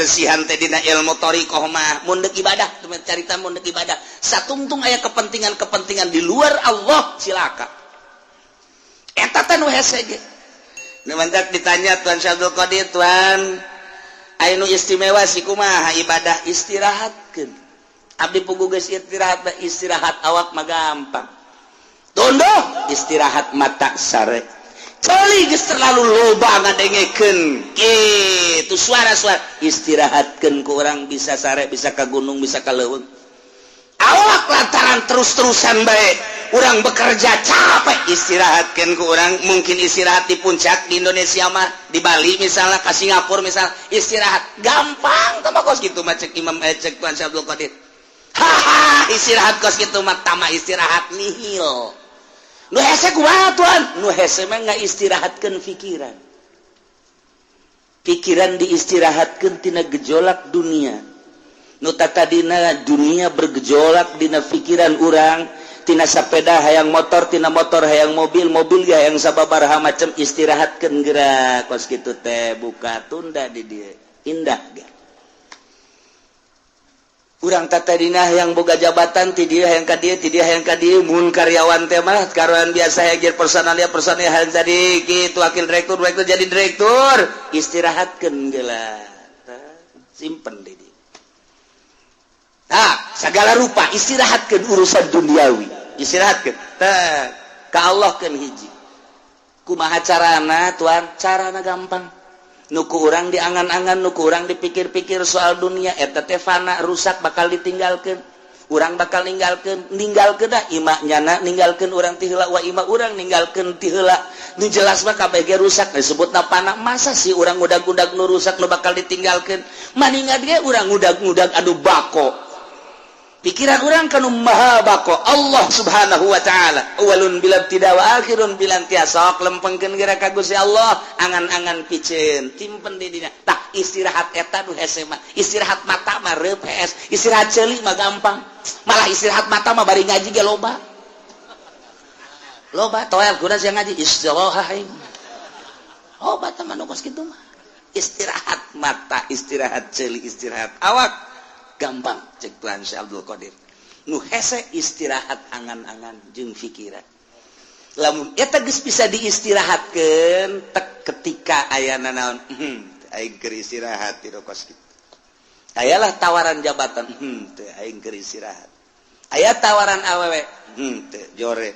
kebersihan teh dina ilmu thariqah mah mun deuk ibadah carita mun deuk ibadah satungtung aya kepentingan di luar Allah silakan eta teh nu hese ge nu mantak ditanya Tuan Syabdul Qadir Tuan aya nu istimewa si kumaha ibadah istirahatkeun abdi puguh geus istirahat awak mah gampang tondo istirahat mata sare coli geus terlalu loba ngadengekeun kitu suara-suara istirahatkeun ku urang bisa sare bisa ka gunung bisa ka leuweung awak lantaran terus-terusan bae urang bekerja capek istirahatkeun ku urang mungkin istirahat di puncak di Indonesia mah di Bali misalnya ka Singapura misal istirahat gampang tama kos kitu mah cek Imam cek Tuan Syabdul Qadir haha istirahat kos kitu mah tama istirahat nihil nu hese kumaha Tuan nu hese mah ngaistirahatkeun pikiran diistirahatkeun tina gejolak dunia nu tadina dunia bergejolak dina pikiran urang tina sapeda hayang motor tina motor hayang mobil ge hayang sababaraha macam istirahatkeun geura kos kitu teh buka tunda di dieu indah ge urang tatadina yang boga jabatan ti dieu hayang ka dieu mun karyawan teh mah karyawan biasa hajar personal hayang tadi kitu wakil direktur jadi direktur istirahatkeun geula simpen di dieu segala rupa istirahatkeun urusan duniawi istirahatkeun ka Allah keun hiji kumaha carana Tuan carana gampang nuku urang diangan-angan nuku urang dipikir-pikir soal dunia eta teh fana rusak bakal ditinggalkeun urang bakal ninggalkeun dah imahnyana ninggalkeun urang ti heula wa imah urang ninggalkeun ti heula nu jelas mah kabeh ge rusak disebutna fana masa sih urang udag-udag nu rusak nu bakal ditinggalkeun maningat ge urang udag-udag anu bako pikiran urang kanu maha bako Allah subhanahu wa ta'ala awalun bilam tidak wa akhirun bilam tiasa lempengkeun geura ka Gusti Allah angan-angan piceun timpen di dina tah istirahat eta nu hese mah istirahat mata mah reup hees istirahat ceuli mah gampang malah istirahat mata mah bari ngaji ge loba toel kuda sia ngaji istirahat loba tah mah nu kos kitu mah istirahat mata istirahat ceuli istirahat awak gampang cek Tuan Syabdul Qadir nu hese istirahat angan-angan jeung pikiran lamun eta geus bisa diistirahatkeun tek ketika ayana naon aing keur istirahat di kos kitu ayalah tawaran jabatan teu aing keur istirahat aya tawaran awewe teu jore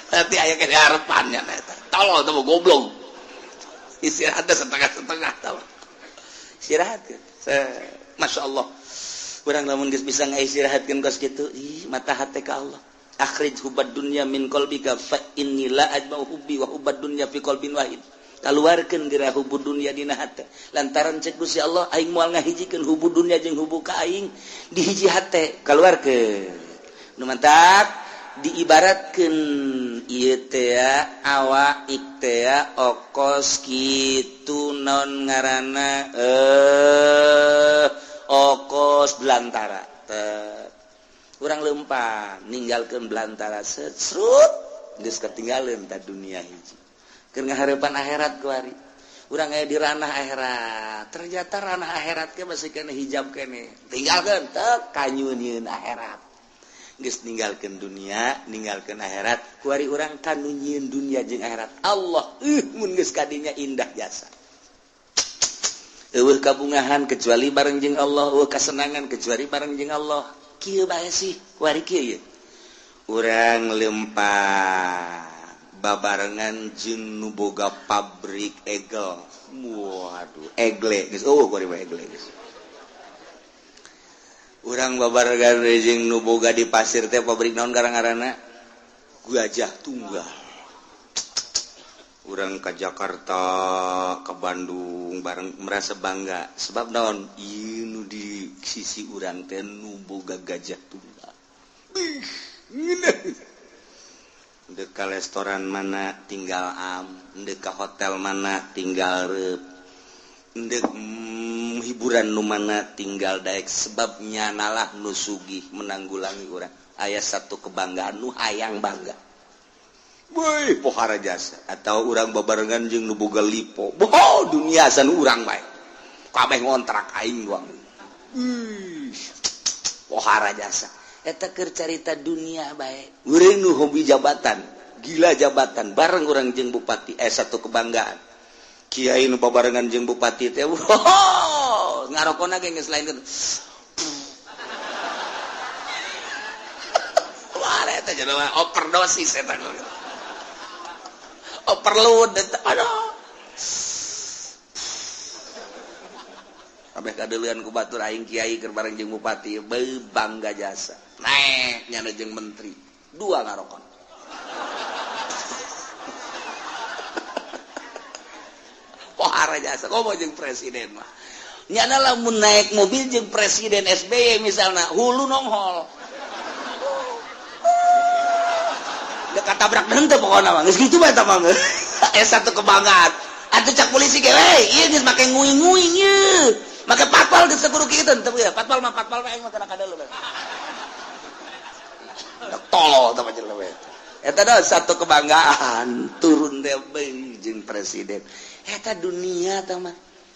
tapi aya ke harapannya eta tolol teu goblok istirahat setengah-setengah tahu istirahat Masya Allah urang lamun geus bisa ngaistirahatkeun kos kitu mata hate ka Allah akhrij hubad dunya min qalbika fa inni la ajma'u hubbi wa hubad dunya fi qalbin wahid kaluarkeun geura hubud dunya dina hate lantaran cek Gusti Allah aing moal ngahijikeun hubud dunya jeung hubbu ka aing di hiji hate kaluarkeun nu mantap diibaratkeun ieu teh awa iktea okos kitu non ngaranna okos belantara urang leumpah ninggalkeun belantara srut geus ketinggalan ta dunia hiji keur ngahareupan akhirat kuari urang aya di ranah akhirat ternyata ranah akhirat ge masih kena hijab kene tinggalkeun teu kanyunieun akhirat geus ninggalkeun dunia ninggalkeun akhirat kuari urang kanu nyieun dunia jeung akhirat Allah mun geus kadinya indah jasa eueuh kabungahan kecuali bareng jeung Allah eueuh kasenangan kecuali bareng jeung Allah kieu bae sih kuari kieu ye urang lempah babarengan jeung nu boga pabrik egel waduh egle geus kuari bae egle geus urang babarengan jeung nu boga di pasir teh pabrik naon garang-garana Gajah Tunggal urang ka Jakarta ke Bandung bareng merasa bangga sebab naon ieu nu di sisi urang teh nu boga Gajah Tunggal deuk ka restoran mana tinggal deuk ka hotel mana tinggal reup deuk hiburan nu mana tinggal daek sebabnya nalah nu sugih menanggulangi urang aya satu kebanggaan nu hayang bangga woi pohara jasa atau urang babarengan jeung nu boga lipo dunia san urang bae kabeh ngontrak aing doang pohara jasa eta keur carita dunia bae urang nu hobi jabatan gila jabatan bareng urang jeung bupati satu kebanggaan kiai nu babarengan jeung bupati teh ngarokona ge geus lain kitu wah eta jelema overdosis eta overload aduh kabeh kadeuleun ku batur aing kiai keur bareng jeung bupati bangga jasa naek nyana jeung menteri dua ngarokon pohara jasa komo jeung presiden mah nyana lamun naik mobil jeung presiden SBY misalna hulu nonghol dekat tabrak henteu pokona mah geus kitu bae eta mah satu kebanggaan atuh cak polisi ge we ieu geus make nguing-nguing ieu make patpal geus kudu kitu teu ya patpal mah aing mah kana kadeuleum tolol teh panjenengan we eta da satu kebanggaan turun teh beung jeung presiden eta dunia teh mah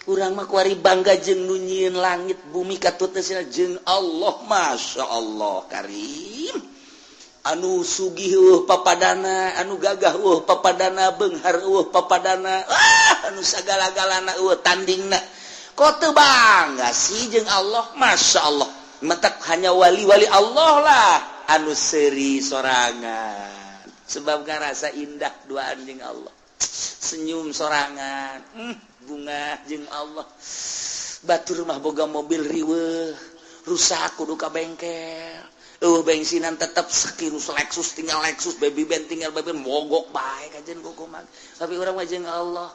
urang mah kuari bangga jeung nu nyieun langit bumi katutna jeung Allah masyaallah karim anu sugih papadana anu gagah papadana beunghar papadana anu sagala-galana tandingna kok teu bangga sih jeung Allah masyaallah mentak hanya wali-wali Allah lah anu seuri sorangan sebab ngarasa indah duaan jeung Allah senyum sorangan bunga jeung Allah batur mah boga mobil riweuh rusak kudu ka bengkel bensinan tetap sekirus Lexus tinggal Lexus baby band tinggal baby band mogok bae kajen kukuman tapi urang mah jeung Allah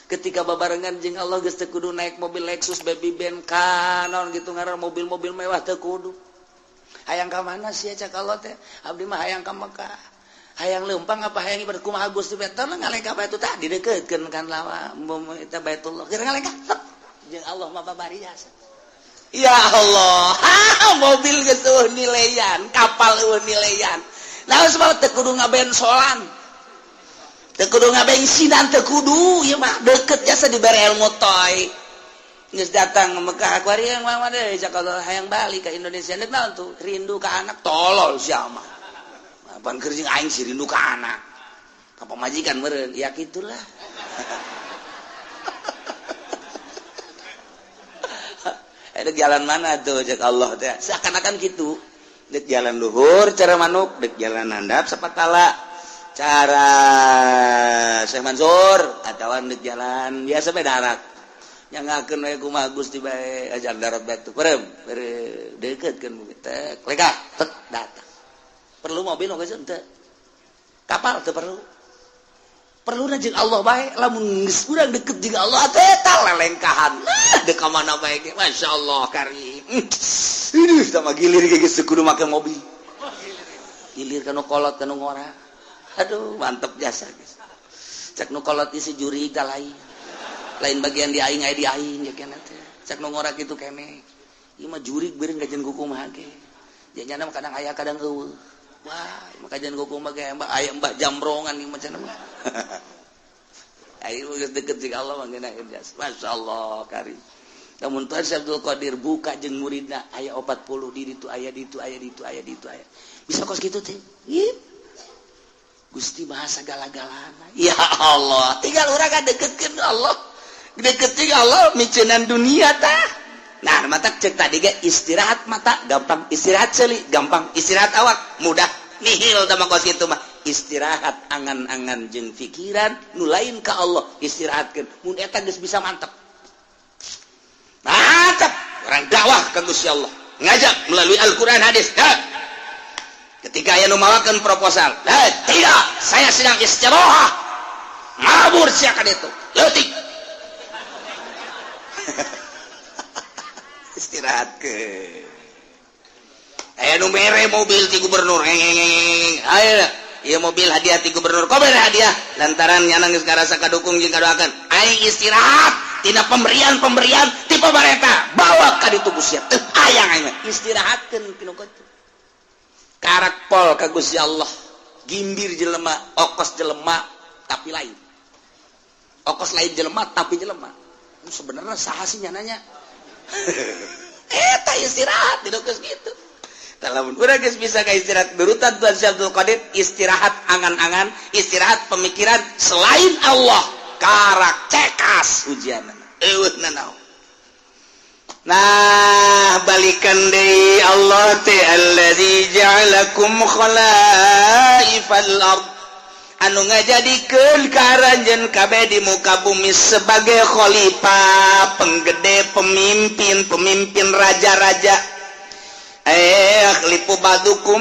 ketika babarengan jeung Allah geus teu kudu naik mobil Lexus baby band kanon gitu ngaran mobil-mobil mewah teu kudu hayang ka mana sia cak Allah teh abdi mah hayang ka Mekah hayang leumpang apa hayang ibarat kumaha Gusti Betul ngalengka bae itu tah dideukeukeun kan lawa eta Baitullah kira ngalengka jeung Allah mah babari jasa ya Allah mobil gitu nilaian kapal nilaian nah sebab teu kudu ngabensolan teu kudu ngabensinan teu kudu ieu mah deukeut jasa dibere ilmu toy geus datang Mekah kuari yang mah deui cakal hayang balik ka Indonesia nek naon tuh rindu ka anak tolol sia mah apaan keur jeung aing si rindu ka anak ka pamajikan meureun ya kitulah dek jalan mana tuh cek Allah teh seakan-akan gitu dek jalan luhur cara manuk dek jalan handap sapatala cara Syekh Mansur atawa dek jalan biasa bae darat nyangakeun we kumaha Gusti bae ajar darat batu perem deukeutkeun teh leka tek datang perlu mobil oge teu kapal teu perlu jeung Allah bae lamun geus urang deket jeung Allah teh tah lelengkahan dek ka mana bae ge masyaallah karim ini sama gilir ge geus kudu make mobil gilir kana kolot kana ngora aduh mantep jasa geus cak nu kolot isi juri da lain bagian di aing aya di aing ya kana teh cak nu ngora kitu keneh ieu mah jurig beureung gajen kukumaha ge janjana kadang aya kadang eueuh wah makajan kukumaha ge aya mbak jambrongan ieu mah cenah mah ayo geus deukeut jeung Allah mah geuna jas masyaallah karim lamun teu Abdul Qadir buka jeung muridna aya 40 di ditu aya ditu aya ditu aya ditu aya bisa kos kitu teh Gusti bahasa gala-galana ya Allah tinggal urang deukeutkeun Allah deukeut jeung Allah micenan dunia tah nah mata cek tadi ge istirahat mata gampang istirahat seuli gampang istirahat awak mudah nihil tah kos kitu mah istirahat angan-angan jeung pikiran nu lain ka Allah istirahatkeun mun eta geus bisa mantep mantep orang dakwah ka Gusti Allah ngajak melalui Al-Qur'an hadis ketika aya nu mawakeun proposal tidak saya sedang istirahat ngabur sia ka ditu leutik istirahat ke aya nu mere mobil ti gubernur aya ieu mobil hadiah ti gubernur kok mere hadiah lantaran nyana geus karasa kadukung jeung kadoakeun aing istirahat tina pemberian ti pamarentah bawa ka ditu Gusti teu hayang aing istirahatkeun kitu karak pol ka Gusti Allah gimbir jelema okos jelema tapi lain okos lain jelema tapi jelema sebenarnya saha sih nyananya eta istirahat tidak gitu lamun urang geus bisa ka istirahat berutan Tuan Syekh Abdul Qadir istirahat angan-angan istirahat pemikiran selain Allah karak cekas ujianna eueuna naon nah balikan deui Allah teh allazi ja'alakum khalaifal ard anu ngajadikeun ka aranjeun kabeh di muka bumi sebagai khalifah penggede pemimpin raja-raja lipu badukum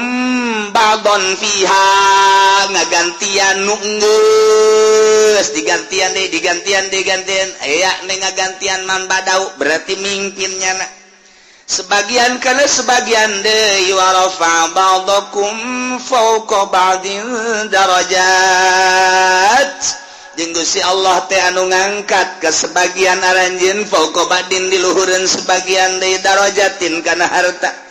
badon fiha ngagantian nu geus digantian aya ngagantian man badau berarti mimpinnya sebagian kana sebagian deui wa rafa ba'dakum fawqa ba'din darajat jeung Gusti Allah teh anu ngangkat ke sebagian aranjeun fawqa ba'din di luhureun sebagian deui darajatin kana harta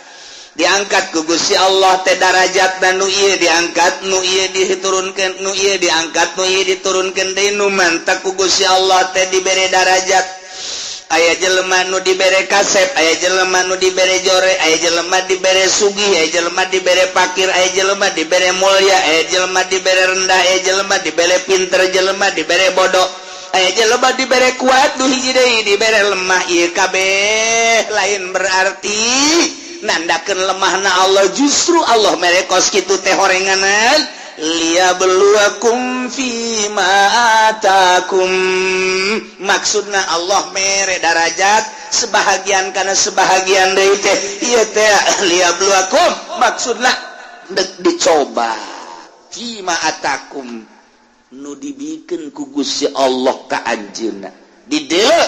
diangkat ku Gusti Allah teh darajat dan nu ieu diangkat nu ieu diturunkeun nu ieu diangkat nu ieu diturunkeun deui nu mantap ku Gusti Allah teh dibere darajat aya jelema nu dibere kasep aya jelema nu dibere jore aya jelema dibere sugih aya jelema dibere fakir aya jelema dibere mulya aya jelema dibere rendah aya jelema dibere pinter jelema dibere bodoh aya jelema dibere kuat nu hiji deui dibere lemah ieu kabeh lain berarti nandakeun lemahna Allah justru Allah merekos kitu teh horenganan liyabluwakum fima atakum maksudna Allah mere darajat sebahagian kana sebahagian deui teh ieu teh liyabluwakum maksudna dicoba fima atakum nu dibikeun ku Gusti Allah ka anjeunna di dieu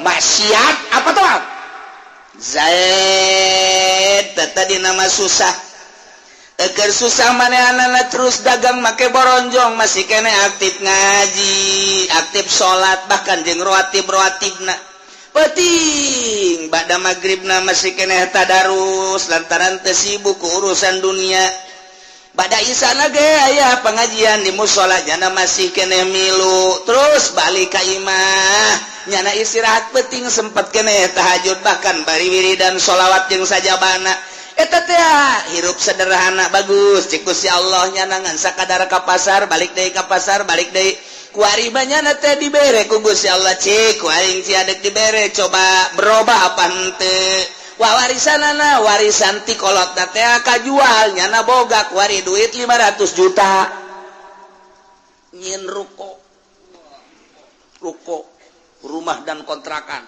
maksiat apa tuh Zaid tadi nama susah eker susah manehanana terus dagang make boronjong masih kene aktif ngaji aktif sholat bahkan jeung rawatib-rawatibna penting bada magribna masih kene tadarus lantaran teu sibuk ku urusan dunia bada isana ge aya pengajian di mushola jana masih kene milu terus balik ka imah nyana istirahat penting sempat kene tahajud bahkan bari wiridan sholawat jeung sajabana eta teh hirup sederhana bagus cik Gusti Allah nyana ngan sakadar ka pasar balik deui ka pasar balik deui kuari banyana teh dibere ku Gusti Allah cik kuaring ciadek dibere coba berubah apa henteu warisanana warisan ti kolotna teh kajual nyana boga kuari duit 500 juta nyin ruko rumah dan kontrakan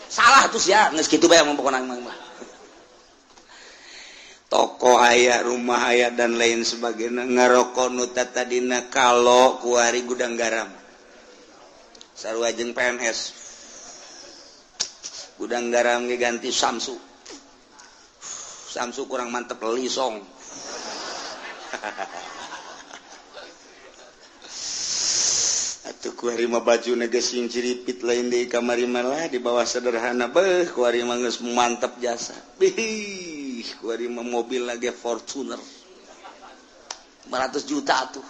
salah tuh ya geus kitu bae pokona mah toko aya rumah aya dan lain sebagainya ngaroko nu tadina kalo kuari gudang garam sarua jeung PNS gudang garam ge ganti Samsu kurang mantep lisong atuh kuari mah bajuna geus sing ciripit lain deui kamari malah di bawah sederhana beuh kuari mah geus mantep jasa beuh kuari mah mobil lagi Fortuner 500 juta tuh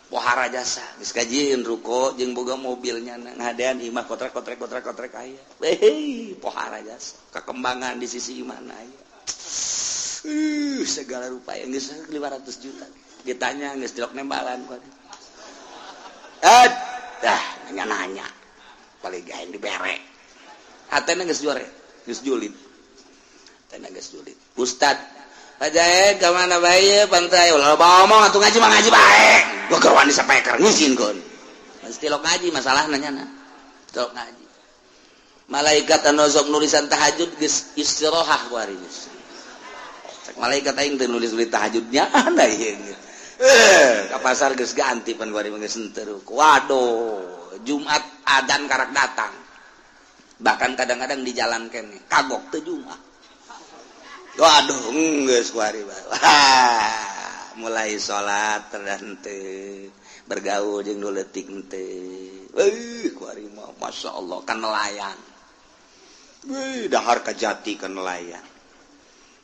pohara jasa geus kajieun ruko jeung boga mobilnya ngadean imah kotrek aya beuh pohara jasa kakembangan di sisi mana aya segala rupa yang geus 500 juta ditanya geus dilok nembalan kuari nanya paling gaen dibere hatena geus juare geus julid hatena geus julid ustad pajae ka mana bae pantai ulah ngomong atuh ngaji mah ngaji bae gua kawan disapeker ngusin kon mesti lo ngaji masalah nanyana tok ngaji malaikat anu sok nulisan tahajud geus istirahah kuari geus cek malaikat aing teu nulis tahajudnya anda ieu ke pasar geus ganti pan kuari mah geus henteu waduh Jumat adzan karak datang bahkan kadang-kadang di jalan kene kagok teu Jumat waduh geus kuari mulai salat dan teu bergaul jeung nu leutik teu kuari mah masyaallah kan nelayan dahar ka jati ka nelayan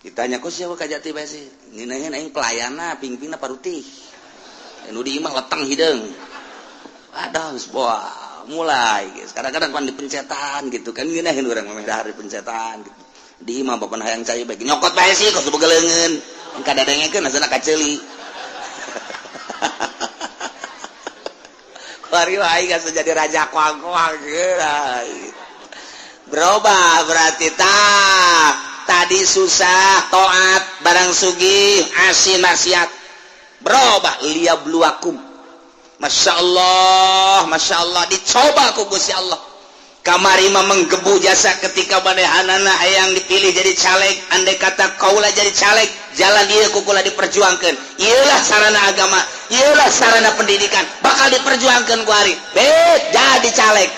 ditanya kok siapa kajati bae sih ngeunaheun aing pelayana pingpingna parutih nu di imah letang hideung ada geus mulai guys kadang-kadang pan dipencetan gitu kan ngeunaheun urang mah dahar dipencetan gitu di imah bapan hayang cai bae nyokot bae sih kok sebegeleungeun kadadengekeun asana kaceuli kuari wae geus jadi raja kuang-kuang berubah berarti tadi susah taat barang sugih asin maksiat berubah liyabluwakum Masya Allah dicoba ku Gusti Allah kamari mah menggebu jasa ketika manehanana hayang dipilih jadi caleg andai kata kaula jadi caleg jalan ieu kukula diperjuangkeun ieulah sarana agama ieulah sarana pendidikan bakal diperjuangkeun ku ari jadi caleg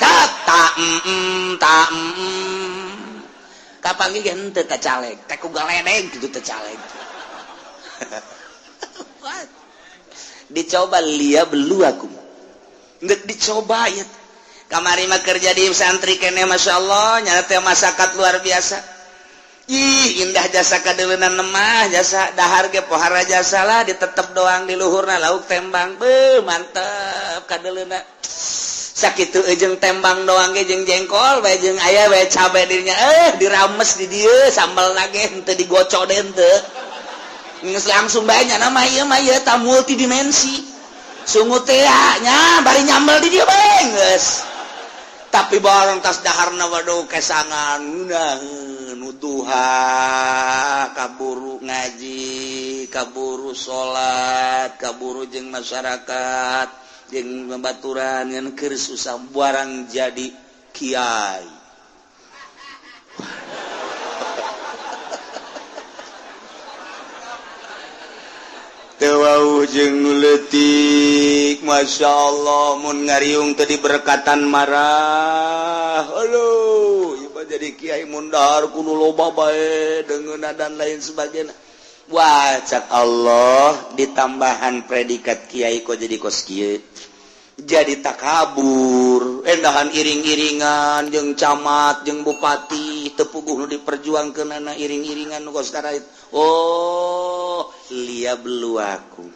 kapan ge henteu ka caleg teh ku galedeg kitu teh caleg dicoba liya beluakum ngeuk dicoba ya kamari mah kerja di santri kene masyaallah nya teh masyarakat luar biasa ih indah jasa kadeuleunana mah jasa dahar ge pohara jasa lah ditetep doang di luhurna lauk tembang beuh mantep kadeuleuna sakitu jeung tembang doang ge jeung jengkol bae jeung aya bae cabe dirinya dirames di dieu sambelna ge henteu digocok deui henteu geus langsung bae nya mah ieu tah multidimensi sungut teh nya bari nyambel di dieu bae geus tapi bareng tas daharna waduh kesangan ngeunaheun nuduha kaburu ngaji kaburu salat kaburu jeung masyarakat jeung babaturan ngan keur susah barang jadi kiai teu jeung leutik masyaallah mun ngariung teu diberkatan marah halo ieu jadi kiai mun dahar kudu loba bae deungeunna dan lain sebagainya wah cak Allah ditambahan predikat kiai kok jadi kos kieu jadi takabur endahan iring-iringan jeung camat jeung bupati teu puguh nu diperjuangkeunana iring-iringan nu kos karait oh liyabluwakum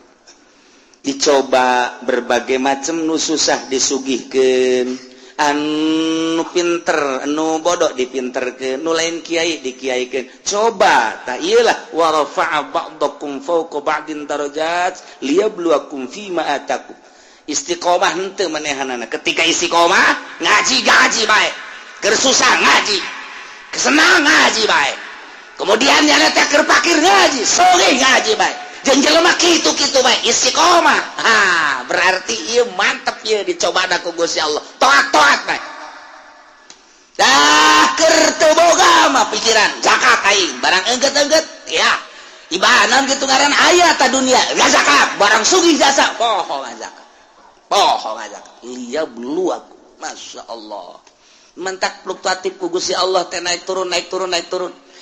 dicoba berbagai macam nu susah disugihkeun anu pinter anu bodoh dipinterkeun nu lain kiai dikiaikeun coba ta ieulah wa rafa'a ba'dakum fawqa ba'din darajat liyabluwakum fima atakum istiqomah henteu manehanana ketika istiqomah ngaji bae keur susah ngaji kesenang ngaji bae kemudian nyana teh keur pakir ngaji sore ngaji bae jeung jelema kitu-kitu bae istiqomah berarti ieu mantep ieu dicoba da ku Gusti Allah toat-toat bae dah keur teu boga mah pikiran zakat aing barang engget-engget ya ibadah kitu ngaran aya ta dunia ya zakat barang sugih jasa poho zakat liyabluwakum masyaallah mentak fluktuatif ku Gusti Allah teh naik turun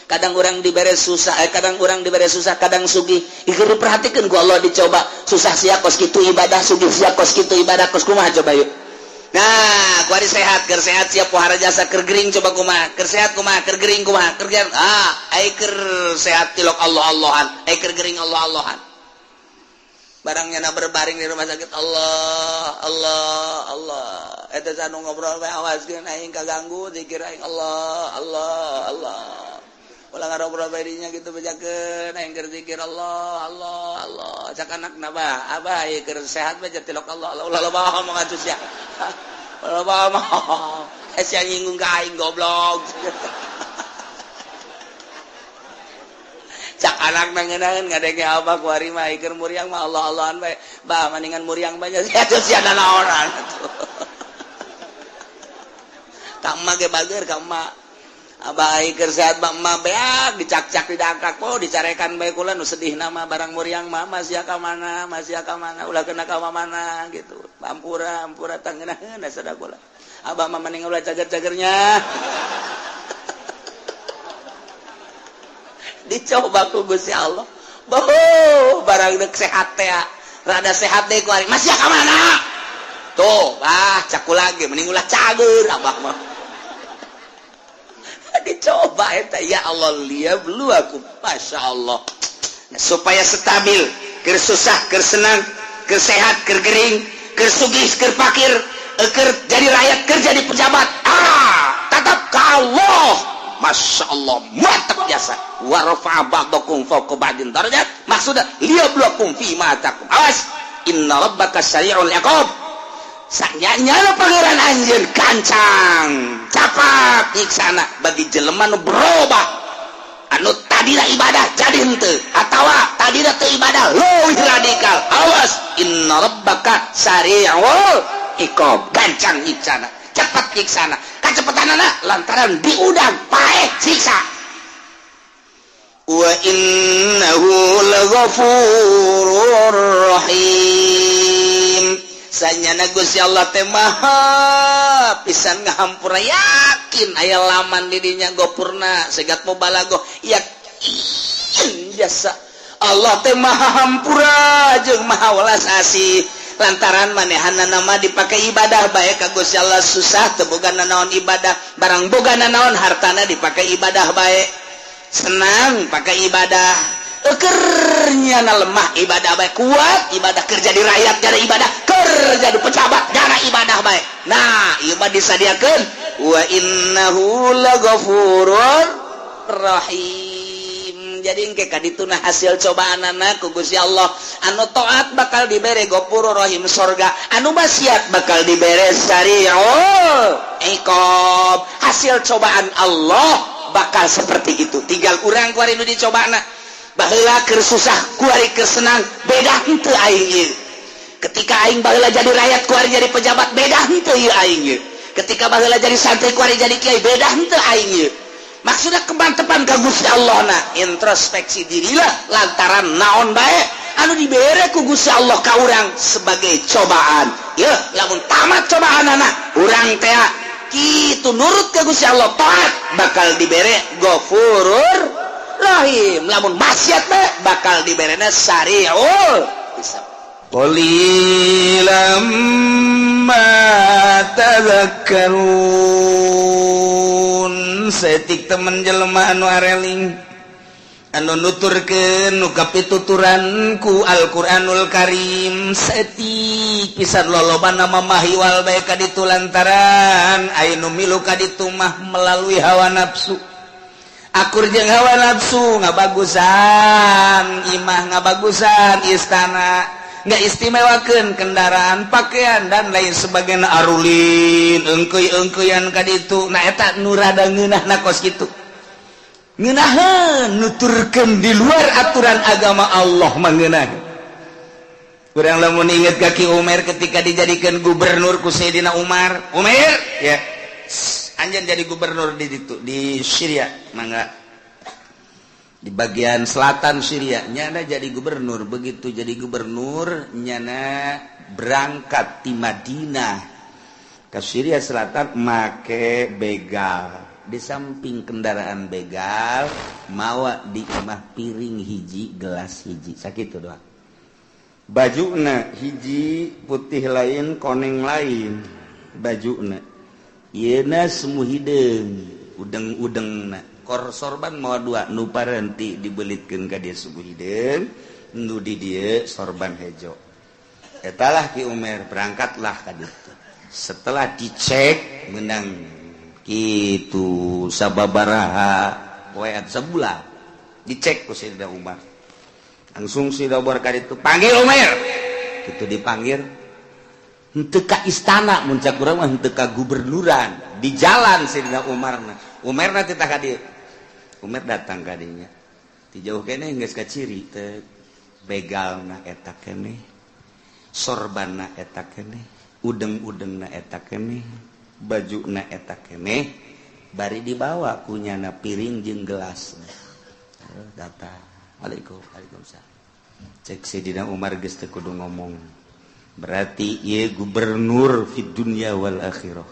kadang orang dibere susah kadang orang dibere susah kadang sugih ieu diperhatikeun ku Allah dicoba susah sia kos kitu ibadah sugih sia kos kitu ibadah kos kumaha coba yuk nah kuari sehat keur sehat sia pohara jasa keur gering coba kumaha keur sehat kumaha keur gering kumaha keur ai keur sehat tilok Allah-Allahan ai keur gering Allah-Allahan barangnya na berbaring di rumah sakit Allah eta sanu ngobrol bae awaskeun aing kaganggu zikir aing Allah ulah ngarobrol bae dinya kitu bejakeun aing keur zikir Allah cak anakna bah abah ieu keur sehat bae tilok Allah ulah loba ngomong atuh sia loba mah sia nyinggung ka aing goblok cak anak nangeunaan ngadenge abah kuari mah keur muriang mah Allah-Allahan bae bah maningan muriang bae atuh sia naonan ka emma ge bager ka emma abah keur sehat mah emma beak dicak-cak didangkak po dicarekan bae kula nu sedih nama barang muriang mah masih ka mana ulah kena ka mana gitu ampura tangeunaheun sada kula abah mah maning ulah cager-cagernya dicoba ku Gusti Allah barang dek sehat teh rada sehat deui ku ari masih ka mana tuh cak lagi mending ulah cager abah mah dicoba eta ya Allah liab lu aku Masya Allah supaya stabil keur susah keur senang keur sehat keur gering keur sugih keur pakir keur jadi rakyat keur jadi pejabat tetap ka Allah Masya Allah mantap jasa wa rafa'a ba'dakum fawqa ba'din darajat maksudnya liyabluwakum fi ma atakum awas inna rabbaka sari'ul iqab sanyanya pangeran anjeun kancang capat nyiksana bagi jelema nu berubah anu tadina ibadah jadi henteu atawa tadina teu ibadah leuwih radikal awas inna rabbaka sari'ul iqab gancang nyiksana cepat nyiksana kacepetanana lantaran diudang paeh siksa wa innahu laghafurur rahim sanyana Gusti Allah teh maha pisan ngahampura yakin aya laman di dinya gopurna segat mubalaghah yakin jasa Allah teh maha hampura jeung maha welas asih lantaran manehanna nama dipakai ibadah bae ka Gusti Allah susah teu bogana naon ibadah barang bogana naon hartana dipakai ibadah bae senang pakai ibadah kernya lemah ibadah bae kuat ibadah kerja di rakyat gara ibadah kerja di pejabat gara ibadah bae nah ieu mah disadiakeun wa innahu laghafurur rahim jadi engke kadituna hasil cobaanana ku Gusti Allah anu taat bakal dibere Ghafurur Rahim surga anu maksiat bakal dibere sari'ul iqab hasil cobaan Allah bakal seperti itu tinggal urang ku ari nu dicobana baheula keur susah ku ari keur senang beda henteu aing ieu ketika aing baheula jadi rakyat ku ari jadi pejabat beda henteu ieu aing ieu ketika baheula jadi santri ku ari jadi kiai beda henteu aing ieu maksudnya kemantepan ka Gusti Allah na introspeksi dirilah lantaran naon bae anu dibere ku Gusti Allah ka urang sebagai cobaan ya lamun tamat cobaanana urang teh kitu nurut ka Gusti Allah taat bakal dibere Ghafurur Rahim lamun maksiat bae bakal diberena sari'ul hisab qalilam ma tadhakkarun setik temen jelema anu areling anu nuturkeun nu kapituturan ku Al-Qur'anul Karim setik pisan lolobana mamahiwal bae ka ditu lantaran aya nu milu ka ditu mah melalui hawa nafsu akur jeung hawa nafsu ngabagusan imah ngabagusan istana nggak istimewakeun kendaraan pakaian dan lain sebagainya arulin engkeuy-engkeuyan ka ditu nah eta nu rada ngeunahna kos kitu ngeunaheun nuturkeun di luar aturan agama Allah mah ngeunaheun urang lamun inget kaki Umar ketika dijadikan gubernur ku Sayyidina Umar ya anjeun jadi gubernur di ditu di Syria mangga di bagian selatan Syria nyana jadi gubernur begitu jadi gubernur nyana berangkat di Madinah ke Syria selatan make begal di samping kendaraan begal mawa di imah piring hiji gelas hiji sakitu doang bajuna hiji putih lain koneng lain bajuna yeuna semu hideung udeng-udengna kor sorban mau dua nu parenti dibelitkeun ka dieu subuh hideung nu di dieu sorban hejo etalah Ki Umar berangkatlah ka ditu setelah dicek menang kitu sababaraha poe sebulan dicek ku Sayyidina Umar langsung Sayyidina Umar ka ditu panggil Umar kitu dipanggil henteu ka istana mun cak urang mah henteu ka gubernuran di jalan Sayyidina Umarna teh tah ka dieu Umar datang ka dinya ti jauh keneh geus ka ciri teh begalna eta keneh sorbanna eta keneh udeng-udengna eta keneh bajuna eta keneh bari dibawa kunyana piring jeung gelas datang Waalaikumsalam cek Sayyidina Umar geus teu kudu ngomong berarti ieu gubernur fid dunya wal akhirah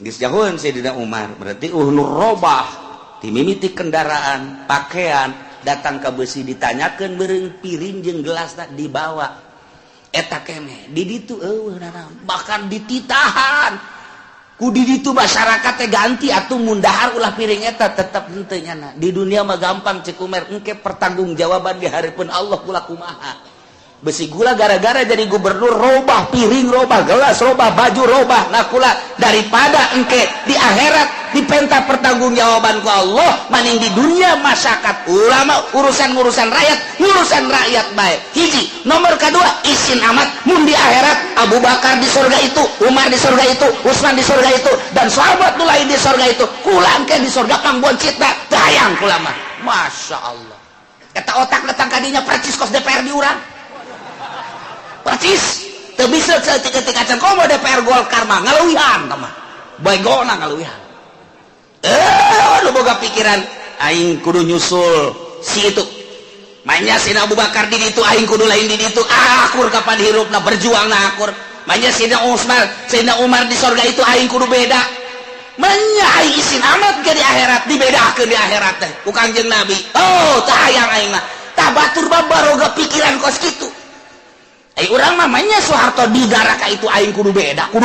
geus jahoeun Sayyidina Umar berarti nur robah timimiti kendaraan pakaian datang ke besi ditanyakeun beureung piring jeung gelas dibawa eta keneh di ditu bahkan dititahan Kudi itu masyarakat ganti atau mundahar ulah piring eta tetap henteu nya. Di dunia mah gampang cek Umer engke pertanggungjawaban di hareupeun Allah kula kumaha. Besi gula gara-gara jadi gubernur robah piring, robah gelas, robah baju, robah nakula daripada engke di akhirat dipenta pertanggungjawaban ku Allah maning di dunia masyarakat ulama urusan rakyat baik. Hiji, nomor kedua isin amat mun di akhirat Abu Bakar di surga itu, Umar di surga itu, Utsman di surga itu dan sahabat nu lain di surga itu. Kula engke di surga kang boncitna tayang kula mah. Masyaallah. Eta otak datang kadinya percis kos DPR di urang. Percis teu bisa ketika can komo DPR Golkar mah ngaluwihan mah baegona ngaluwihan lu boga pikiran aing kudu nyusul si itu manya sina Abu Bakar di ditu aing kudu lain di ditu akur kapan hirupna berjuang na akur manya sina Utsman sina Umar di surga itu aing kudu beda manya aing isin amat ke di akhirat dibedakeun di akhirat teh ku Kangjeng Nabi oh tah hayang aing mah tah batur babaroga pikiran kos kitu. Orang mamanya Soeharto di daraka itu aing kudu beda, kudu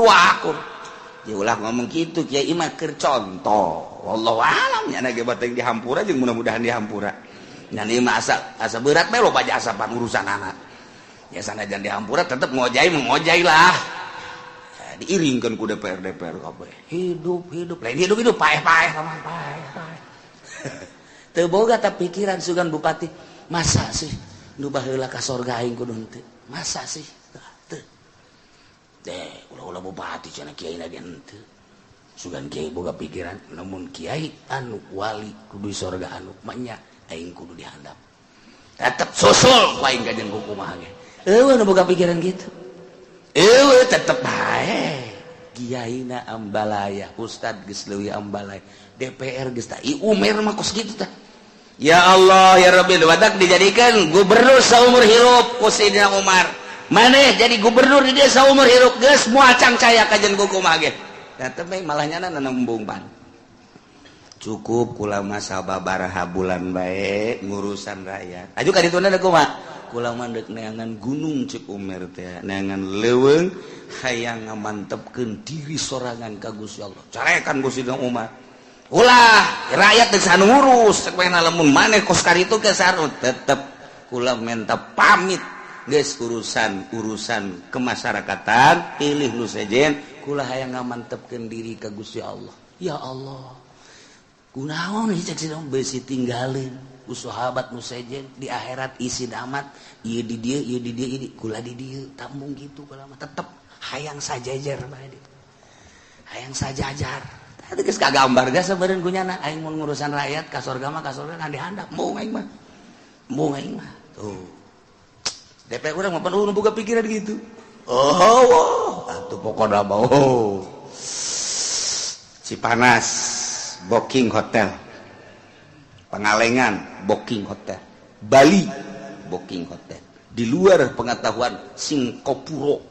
akur. Ya ulah ngomong gitu kiai mah keur contoh. Wallahu alam nya ge bateng di hampura jeung mudah-mudahan di hampura. Nya ieu mah asa berat bae loba jasa pan urusan anak. Ya sanajan di hampura tetep ngojai lah. Ya, diiringkeun ku DPR kabeh. Hidup lain hidup paeh-paeh sama paeh. Teu boga ta pikiran sugan bupati, masa sih nu baheula ka sorga aing kudu henteu masa sih teu teh ulah bupati cenah kiai na henteu sugan kiai boga pikiran namun kiai anu wali kudu sorga anu manya aing kudu dihandap tetep susul ku aing ka jeung kumaha ge eueuh nu boga pikiran kitu eueuh tetep bae kiaina ambalaya ustad geus leuwih ambalaya DPR geus tah ieu Umer mah kos kitu tah. Ya Allah ya Rabbi wadak dijadikan gubernur saumur hirup ku Sayyidina Umar. Maneh jadi gubernur di dia saumur hirup geus moal cangcaya ka jeung kumaha ge. Da teh malah nyana nembung pan. Cukup kula mah sababaraha bulan bae ngurusan rakyat. Aju ka dituna da kumaha? Kula mah deuk neangan gunung cek Umar teh, neangan leuweung hayang ngamantepkeun diri sorangan ka Gusti Allah. Carekan Gusti Umar. Ulah rakyat geus anu ngurus cepena lamun maneh kos karitu ge sarut tetep kula minta pamit geus urusan kemasyarakatan pilih nu sejen kula hayang ngamantepkeun diri ka Gusti Allah. Ya Allah kunaon ieu cek sidong beusi tinggalin ku sahabat nu sejen di akhirat isin amat ieu di dieu kula di dieu tambung kitu kula mah tetep hayang sajajar bae hayang sajajar. Itu geus kagambar geus sabeureun ku nyana aing mun ngurusan rakyat ka sorga mah kan dihandap moung aing mah. Tuh. DPR urang mah penuh boga pikiran gitu. Oh, atuh pokona mah Cipanas booking hotel. Pangalengan booking hotel. Bali booking hotel. Di luar pengetahuan Singapura.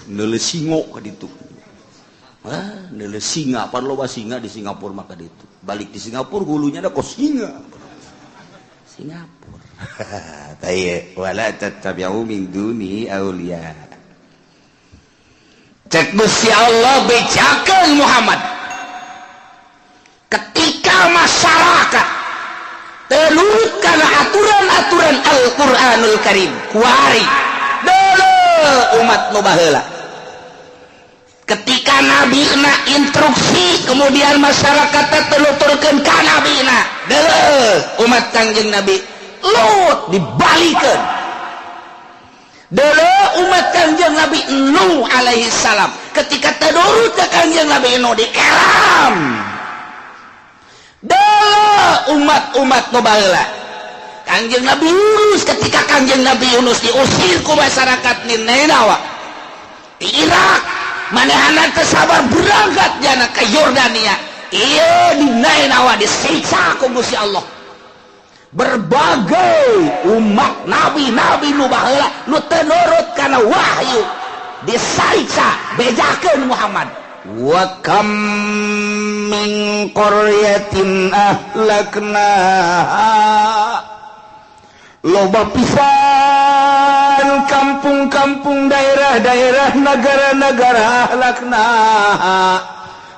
Neuleuh singo ka ditu. Neuleuh singa, pan loba singa di Singapura maka ditu. Balik di Singapura hulunya ada kos singa. Singapura. Taye wala tattabi'u min duni auliya. Cek Gusti Allah bejakeun Muhammad. Ketika masyarakat terurut kana aturan-aturan Al-Qur'anul Karim, kuari deuleu umat nu baheula. Ketika Nabi na instruksi kemudian masyarakat teluturkeun ka Nabi na deuleu umat Kangjeng Nabi Lut dibalikeun deuleu umat Kangjeng Nabi Nuh alaihi salam ketika tadurut ka Kangjeng Nabi Nuh dikeram deuleu umat-umat nu baheula Kangjeng Nabi Yunus ketika Kangjeng Nabi Yunus diusir ku masyarakat Ninawa di Irak manehana teu sabar berangkat jana ke Yordania ieu di Ninawa disiksa ku Gusti Allah berbagai umat nabi nu baheula nu teu nurut kana wahyu disiksa bejakeun Muhammad wa kam min qaryatin ahlaknaha loba pisan kampung-kampung daerah-daerah negara-negara akhlakna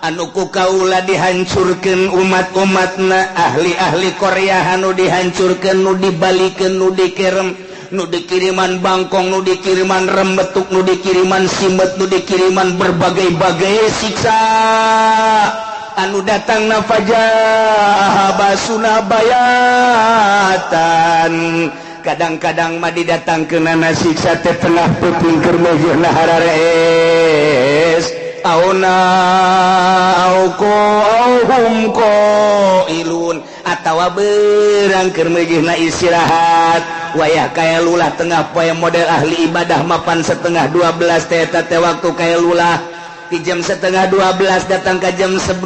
anuku kaula dihancurkan umat-umatna ahli-ahli Korea anu dihancurkan nu dibalikeun nu dikirim nu dikiriman bangkong nu dikiriman rembetuk nu dikiriman simet nu dikiriman berbagai-bagai siksa anu datang nafajah basuna bayatan kadang-kadang mah didatangkeun ana siksa teh tengah peuting keur mejehna harares auna auko auhum ko ilun atawa berang keur mejehna istirahat wayah kaya lulah tengah poe model ahli ibadah mapan setengah 12 teh teh waktu kaya lulah di jam setengah 12 datang ke jam 12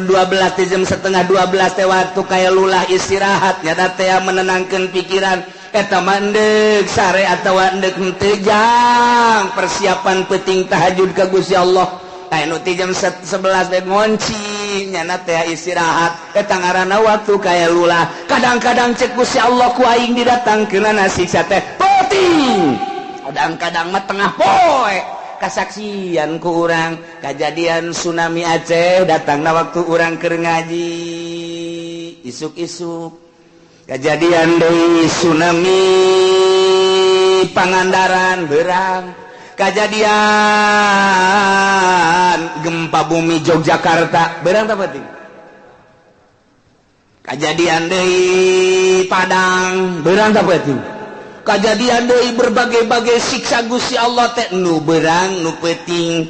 di jam setengah 12 teh waktu kaya lulah istirahat nyata teh menenangkeun pikiran eta mandeg sare atawa endek teu jang persiapan peuting tahajud ka Gusti Allah anu ti jam 11 teh ngonci nyana teh istirahat eta ngaranna waktu kaya lulah kadang-kadang cek Gusti Allah ku aing didatangkeun ana siksa teh peuting kadang-kadang mah tengah poe kasaksian ku urang kejadian tsunami Aceh datangna waktu urang keur ngaji isuk-isuk kejadian deui tsunami Pangandaran berang kejadian gempa bumi Yogyakarta berang apa ting kejadian deui Padang berang apa ting kejadian deui berbagai-bagai siksa Gusti Allah teh nu berang nu peuting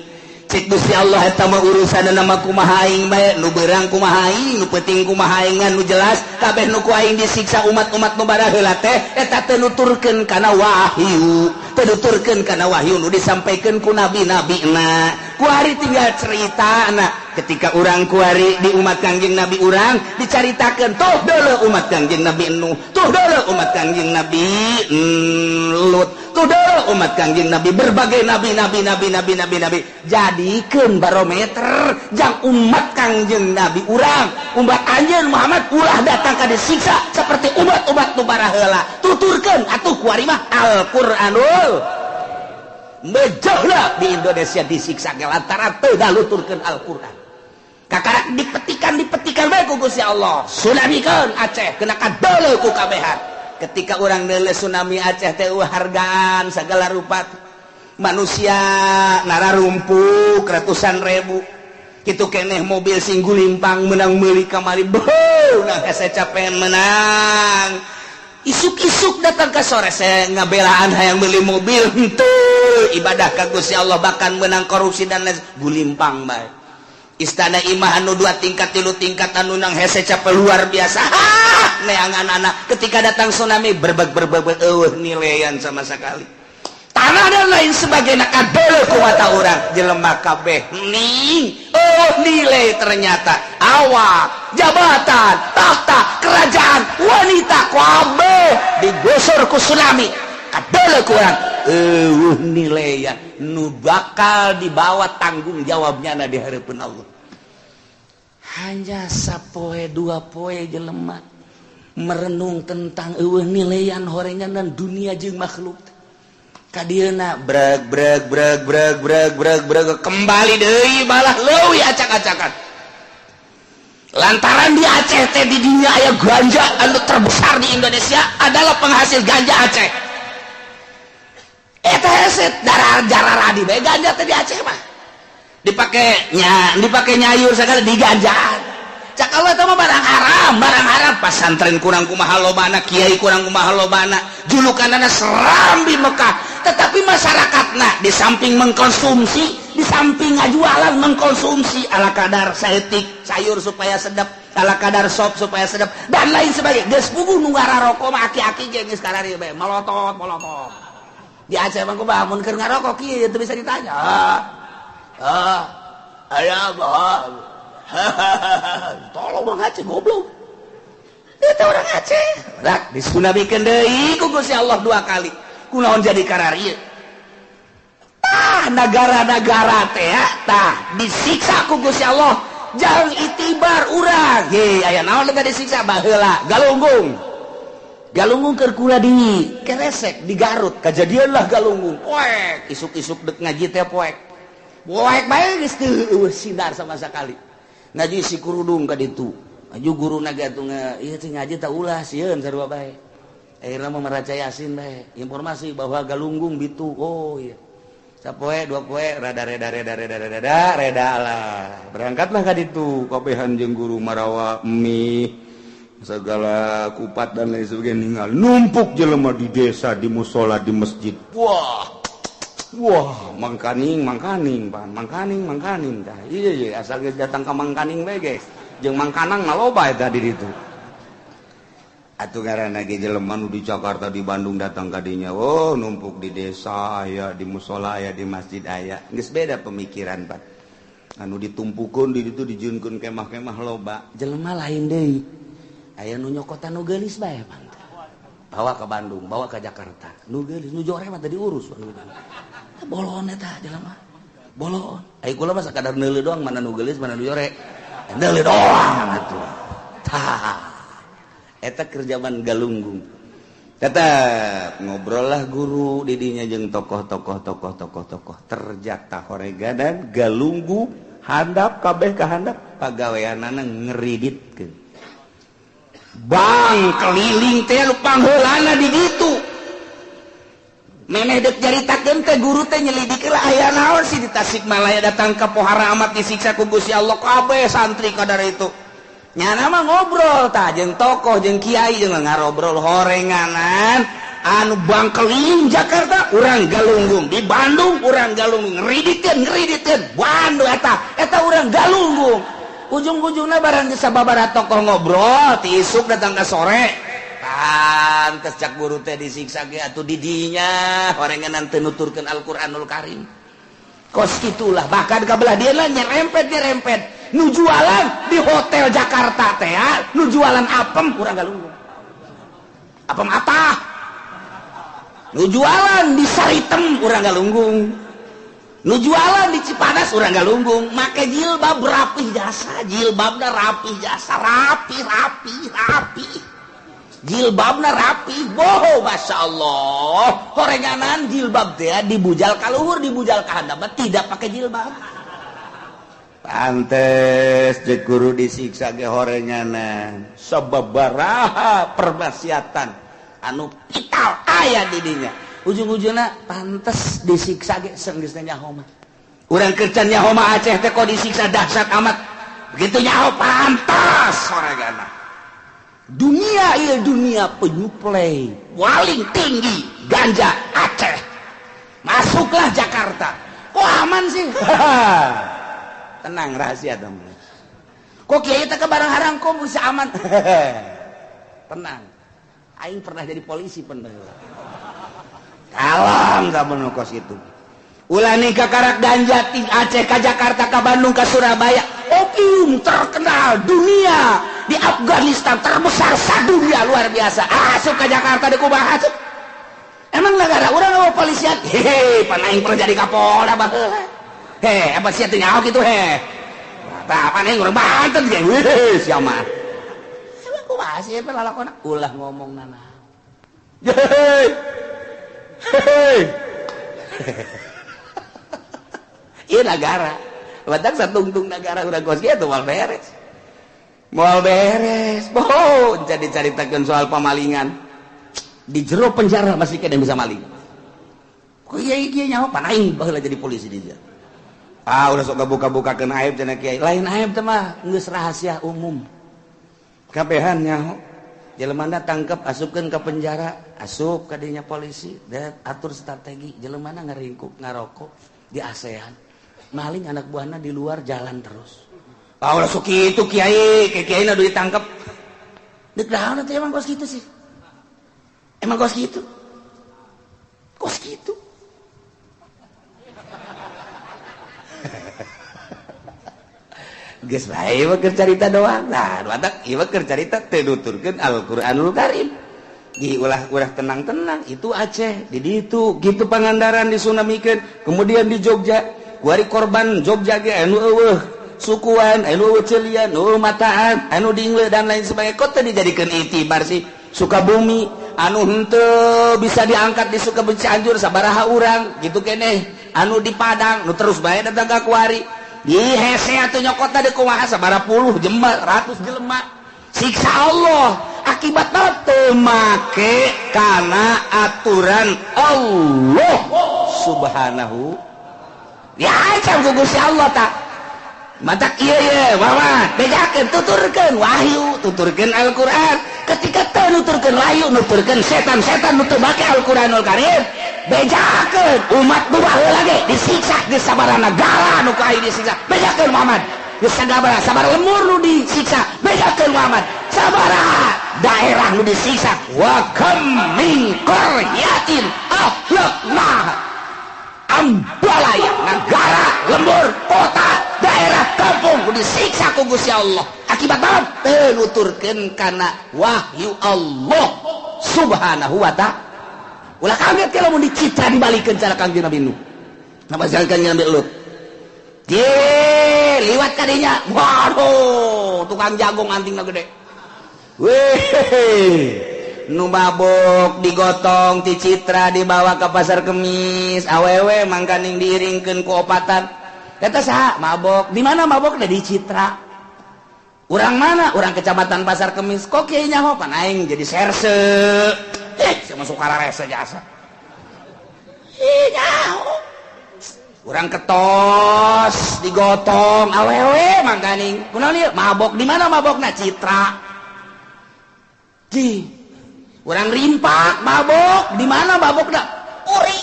cek Gusti Allah eta mah urusanna mah kumaha aing bae nu berang kumaha aing nu peuting kumaha aing nu jelas kabeh nu ku aing disiksa umat-umat nu baraheula teh eta teu nuturkeun kana wahyu teu nuturkeun kana wahyu nu disampaikeun ku nabi-nabina ku ari tinggal ceritana ketika urang kuari di umat Kangjeng Nabi urang dicaritakeun tuh deuleu umat Kangjeng Nabi Nuh tuh deuleu umat Kangjeng Nabi Lut tuh deuleu umat Kangjeng Nabi berbagai nabi jadikeun barometer jang umat Kangjeng Nabi urang umat anjeun Muhammad ulah datang ka disiksa seperti umat-umat nu baraheula tuturkeun atuh kuari mah Al-Qur'anul mejehna di Indonesia disiksa ge lantaran teu daluturkeun Al-Qur'an kakarak dipetikan bae ku Gusti Allah tsunamikeun Aceh kena kadeuleu ku kabehan ketika urang deuleu tsunami Aceh teh hargaan sagala rupa manusia nararumpuk ratusan ribu kitu keneh mobil sing gulimpang menang meuli kamari beuh nah hese capean menang isuk-isuk datang ke sore saya ngabelaan hayang beli mobil henteu ibadah ka Gusti Allah bahkan menang korupsi dan lain gulimpang bae istana imah anu 2 tingkat 3 tingkat anu nang hese capek luar biasa neangan-anak ketika datang tsunami berbeg nilean sama sekali tanah dan lain sebagainya kadeuleu ku mata urang jelema kabeh ning nilai ternyata awak jabatan tahta kerajaan wanita kabeh digusur ku tsunami kadeuleu ku urang nilaian nu bakal dibawa tanggung jawabnya di hareupeun Allah hanya sapoe 2 poe jelema merenung tentang nilaian horengan dunia jeung makhluk kadieuna breg kembali deui balah leuwih acak-acakan lantaran di Aceh teh di dunia aya ganja anu terbesar di Indonesia adalah penghasil ganja Aceh eta hese darah di bae ganja teh di Aceh mah dipake nyayur segala diganjaan cak Allah eta mah barang haram pasantren kurang kumaha lobana kiai kurang kumaha lobana julukanana seram di Mekah tetapi masyarakatna di samping mengkonsumsi di samping ngajualan mengkonsumsi ala kadar saeutik sayur supaya sedap ala kadar sop supaya sedap dan lain sebagainya geus puguh nu ngararoko mah aki-aki ge geus karari bae molotot di Aceh mah kumaha mun keur ngarokok kieu teu bisa ditanya aya bah tolong orang Aceh goblok itu orang Aceh rak disunamikeun deui ku Gusti Allah 2 kali kunaon jadi kararieu negara-negara teh tah disiksa ku Gusti Allah jang itibar urang aya naon teh disiksa baheula galunggung Galunggung keur kula di keresek di Garut kejadianlah Galunggung poek isuk-isuk dek ngaji teh poek bae geus teu sinar sama sekali ngaji si kurudung ka ditu maju guru naga tuh ieu teh ngaji teh ulah sieun sarua bae akhirna mah maraca Yasin bae informasi bahwa Galunggung bitu oh iya sapoe dua poe rada lah berangkatlah ka ditu kabehan jeung guru marawa mie segala kupat dan lain sebagainya ninggal numpuk jelema di desa di musola di masjid wah mangkaning tah iya asal geus datang ka mangkaning bae guys jeung mangkanang maloba eta di ditu atuh ngaranna ge jelema nu di Jakarta di Bandung datang ka dinya oh numpuk di desa aya di musola aya di masjid aya geus beda pemikiran Pak anu ditumpukeun di ditu dijieunkeun kemah-kemah loba jelema lain deui aya nu nyokotan nu geulis bae mantap bawa ke Bandung bawa ke Jakarta nu geulis nu jore mah tadi urus bolon eta jelema bolon ai kula mah sakadar neuleuh doang mana nu geulis mana nu jore neuleuh doang atuh tah eta keur zaman Galunggung tetep ngobrol lah guru di dinya jeung tokoh terjata horeganan Galunggung handap kabeh ka handap pagaweanana ngeriditkeun bang keliling teh lupang heulana di ditu meneh dek jaritakeun teh guru teh nyelidikeun aya naon sih di Tasikmalaya datang ka Pohara Amat disiksa ku Gusti Allah kabeh santri kadar itu nyana mah ngobrol tah jeung tokoh jeung kiai jeung ngarobrol horenganan anu bang keliling Jakarta urang Galunggung di Bandung urang Galunggung ngeridikeun Bandung eta urang Galunggung ujung-ujungnya barang sababaraha tokoh ngobrol ti isuk datang ke sore pantes cak guru teh disiksa ge atuh di dinya horenganan teu nuturkeun Al-Qur'anul Karim kos kitulah bahkan kabelah dia lah nyerempet nu jualan di hotel Jakarta teh nu jualan apem urang Galunggung apem atah nu jualan di Saritem urang Galunggung nu jualan di Cipanas urang Galunggung make jilbab rapih jasa jilbabna rapih jasa rapi jilbabna rapih boho Masya Allah horenganan jilbab teh dibujal ka luhur dibujal ka handap tidak pakai jilbab pantes jeung guru disiksa ge horenganan sababaraha perbasiatan anu vital aya di dinya ujung-ujungna pantes disiksa ge geus nyaho mah urang keur nyaho mah Aceh teh kok disiksa dahsyat amat begitu nyaho pantas horegana dunia ieu dunia penyuplai paling tinggi ganja Aceh masuklah Jakarta kok aman sih tenang rahasia teman kok kiai teh ke barang harang kok bisa aman tenang aing pernah jadi polisi bener alam tak menukos itu ulah nih kakarak ganja di Aceh ke Jakarta ke Bandung ke Surabaya opium terkenal dunia di Afghanistan terbesar sadunia luar biasa asup ke Jakarta di kubahas emang negara urang mau polisian hehe panaing pernah jadi kapolda baheula he apa sia teh nyaho kitu he tah panaing urang Banten ge weh sia mah emang kumaha sih lalakonna ulah ngomong nana iya negara batak satungtung negara udah kos gitu mal beres boh jadi caritakeun soal pamalingan di jero penjara masih kena bisa maling kok kiai nyaho panaing baheula jadi polisi di dieu udah sok buka-bukakeun aib cenah kiai lain aib teh mah geus rahasia umum kabehan nyaho jelemana tangkep asupkeun ke penjara asup ka dinya polisi dan atur strategi jelemana ngaringkuk ngarokok di ASEAN maling anak buahna di luar jalan terus ulah sok kitu kiai kiai-kiaina udah ditangkep deuk dahauna teh emang kos kitu sih emang kos kitu geus bae ieu keur carita doang nah batak ieu keur carita teu nuturkeun Al-Qur'anul Karim di ulah tenang-tenang itu Aceh di ditu gitu Pangandaran disunamikeun kemudian di Jogja kuari korban Jogja ge anu eueuh sukuan anu eueuh ceulian anu mataan anu dingle dan lain sebagainya kok teh dijadikeun itibar sih Sukabumi anu henteu bisa diangkat di Sukabenci sabaraha urang gitu keneh anu di Padang nu terus bae datang ka kuari di hese atuh nyokotna deuk kumaha sabaraha puluh jelema ratus jelema siksa Allah akibatna teu make kana aturan Allah subhanahu ya can ku Gusti Allah tak matak ieu Muhammad bejakeun tuturkeun wahyu tuturkeun Al-Qur'an ketika teu nuturkeun wahyu nuturkeun setan-setan nu teu make Al-Qur'anul Karim bejakeun umat nu baheula ge disiksa geus sabaraha negara nu ka disiksa bejakeun Muhammad geus sabaraha lemur nu disiksa bejakeun Muhammad sabaraha daerah nu disiksa wa kam min qaryatin ahlaknaha ambalaya negara lembur kota daerah kampung disiksa ku Gusti Allah akibat naon teu nuturkeun kana wahyu Allah subhanahu wa ta'ala ulah kaget kalau mun dicitra dibalikeun cara Kangjeng Nabi Nuh napa jalan Kangjeng Nabi Lut liwat kadinya waduh tukang jagung antingna gede weh nu mabok digotong ti citra dibawa ke pasar Kemis awewe mangkaning diiringkeun ku opatan eta saha mabok di mana mabok da di Citra urang mana urang kecamatan pasar Kemis kok kieu nyaho pan aing jadi serse sama sukararese jasa nyaho urang ketos digotong awewe mangkaning kunaon ieu mabok di mana mabokna Citra urang rimpak mabok di mana mabokna Puri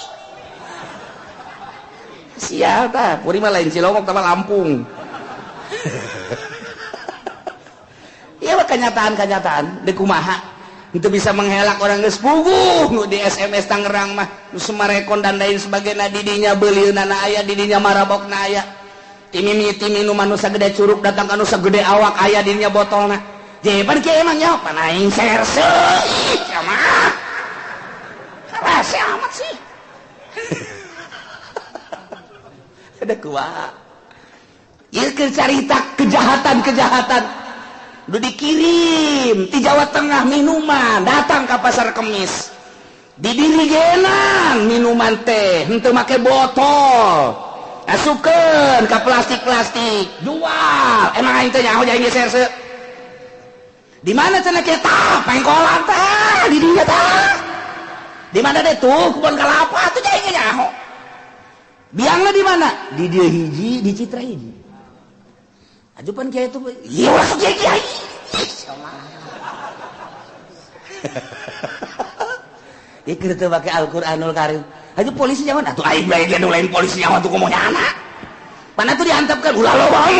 sia tah Puri mah lain Cilongok tah Lampung ieu mah kenyataan deuk kumaha henteu bisa menghelak orang geus puguh nu di SMS Tangerang mah nu Sumarekon dan lain sebagainya di dinya beulieunana aya di dinya marabokna aya timimi minuman nu sagede curug datang ka nu sagede awak aya di dinya botolna jeban kieu emang nyaho pan aing serse sama rese amat sih ada kumaha ieu keur carita kejahatan udah dikirim di Jawa Tengah minuman datang ke pasar Kemis didirigenan minuman teh henteu make botol asukeun ka plastik jual emang aing teh nyaho jadi serse di mana cenah kieu tah pengkolan tah di dinya tah di mana deh tuh kebon kelapa tuh jadi nyaho biangna di mana di dieu hiji di Citra hiji ajupan kiai itu iya masuk kiai ikir teu make Al-Qur'anul Karim aju polisi jangan atuh aing bae dia lain polisi jangan tuh ngomongnya anak pana tuh diantapkan ulah lo bae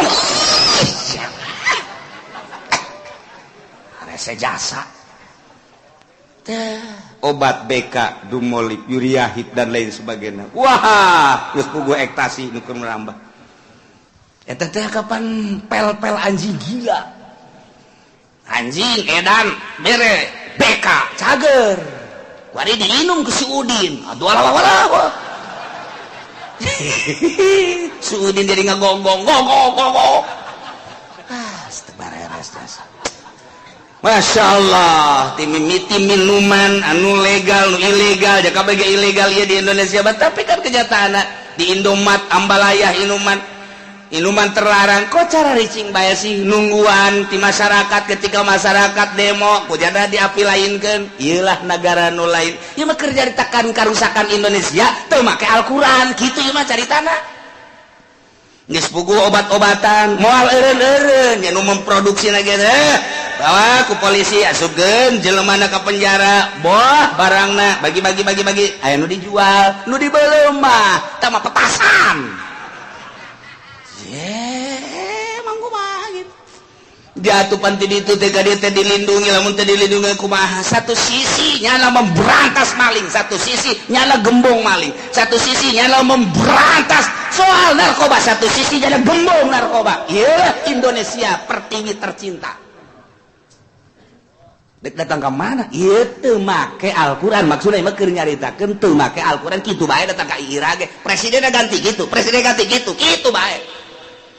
rese jasa obat BK Dumolip Yuriahid dan lain sebagainya wah geus puguh ektasi nu keur merambah eta teh kapan pel anjing gila anjing edan bere BK cager wari diinum ke si Udin aduh wala si Udin jadi ngagonggong setebareres jasa Masya Allah timimiti minuman anu legal nu ilegal jaka bege ilegal ya di Indonesia tapi kan kenyataanna di Indomat Ambalaya inuman terlarang kok cara ricing bae sih nungguan di masyarakat ketika masyarakat demo kujana diapilainkeun ieulah negara nu lain ieu mah keur caritakan karusakan Indonesia teu make Al-Qur'an kitu ieu mah caritana geus puguh obat-obatan moal eureun-eureun nya nu memproduksi na ge bawa ku polisi asupkeun jelemana ka penjara boh barangna bagi aya nu dijual nu dibeuleum mah tah mah petasan emang kumaha gitu diatupan ti ditu teh ka dieu teh dilindungi lamun teh dilindungi kumaha satu sisi nyana memberantas maling satu sisi nyana gembong maling satu sisi nyana memberantas soal narkoba satu sisi nyana gembong narkoba ieulah Indonesia pertiwi tercinta dek datang ke mana ieu teu make Al-Qur'an maksudna mah keur nyaritakeun teu make Al-Qur'an kitu bae datang ka IRA ge presiden ganti gitu kitu bae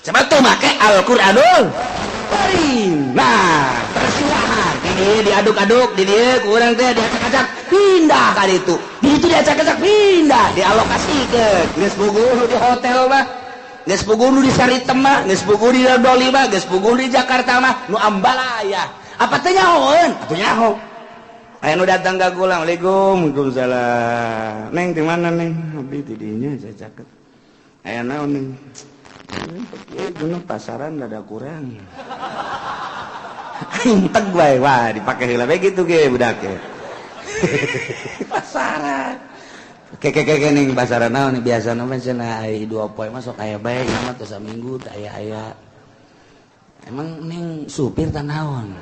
sebab teu make Al-Qur'anul Karim nah persilahan diaduk-aduk di dia kurang teh diacak-acak pindah ka ditu diacak-acak pindah dialokasikeun geus puguh di hotel mah geus puguh di Saritem mah geus puguh di Doli mah geus puguh di Jakarta mah nu ambalaya apa teh nyahoeun atuh nyaho aya nu datang ka kula Waalaikumsalam neng di mana neng abdi di dinya cacaket aya naon neng ieu pasaran rada kurang integ bae wah dipake heula bae kitu ge budak ge pasaran keke ning pasaran naon biasana mah cenah ai 2 poe mah sok aya bae ieu mah teu saminggu teu aya emang ning supir teh naon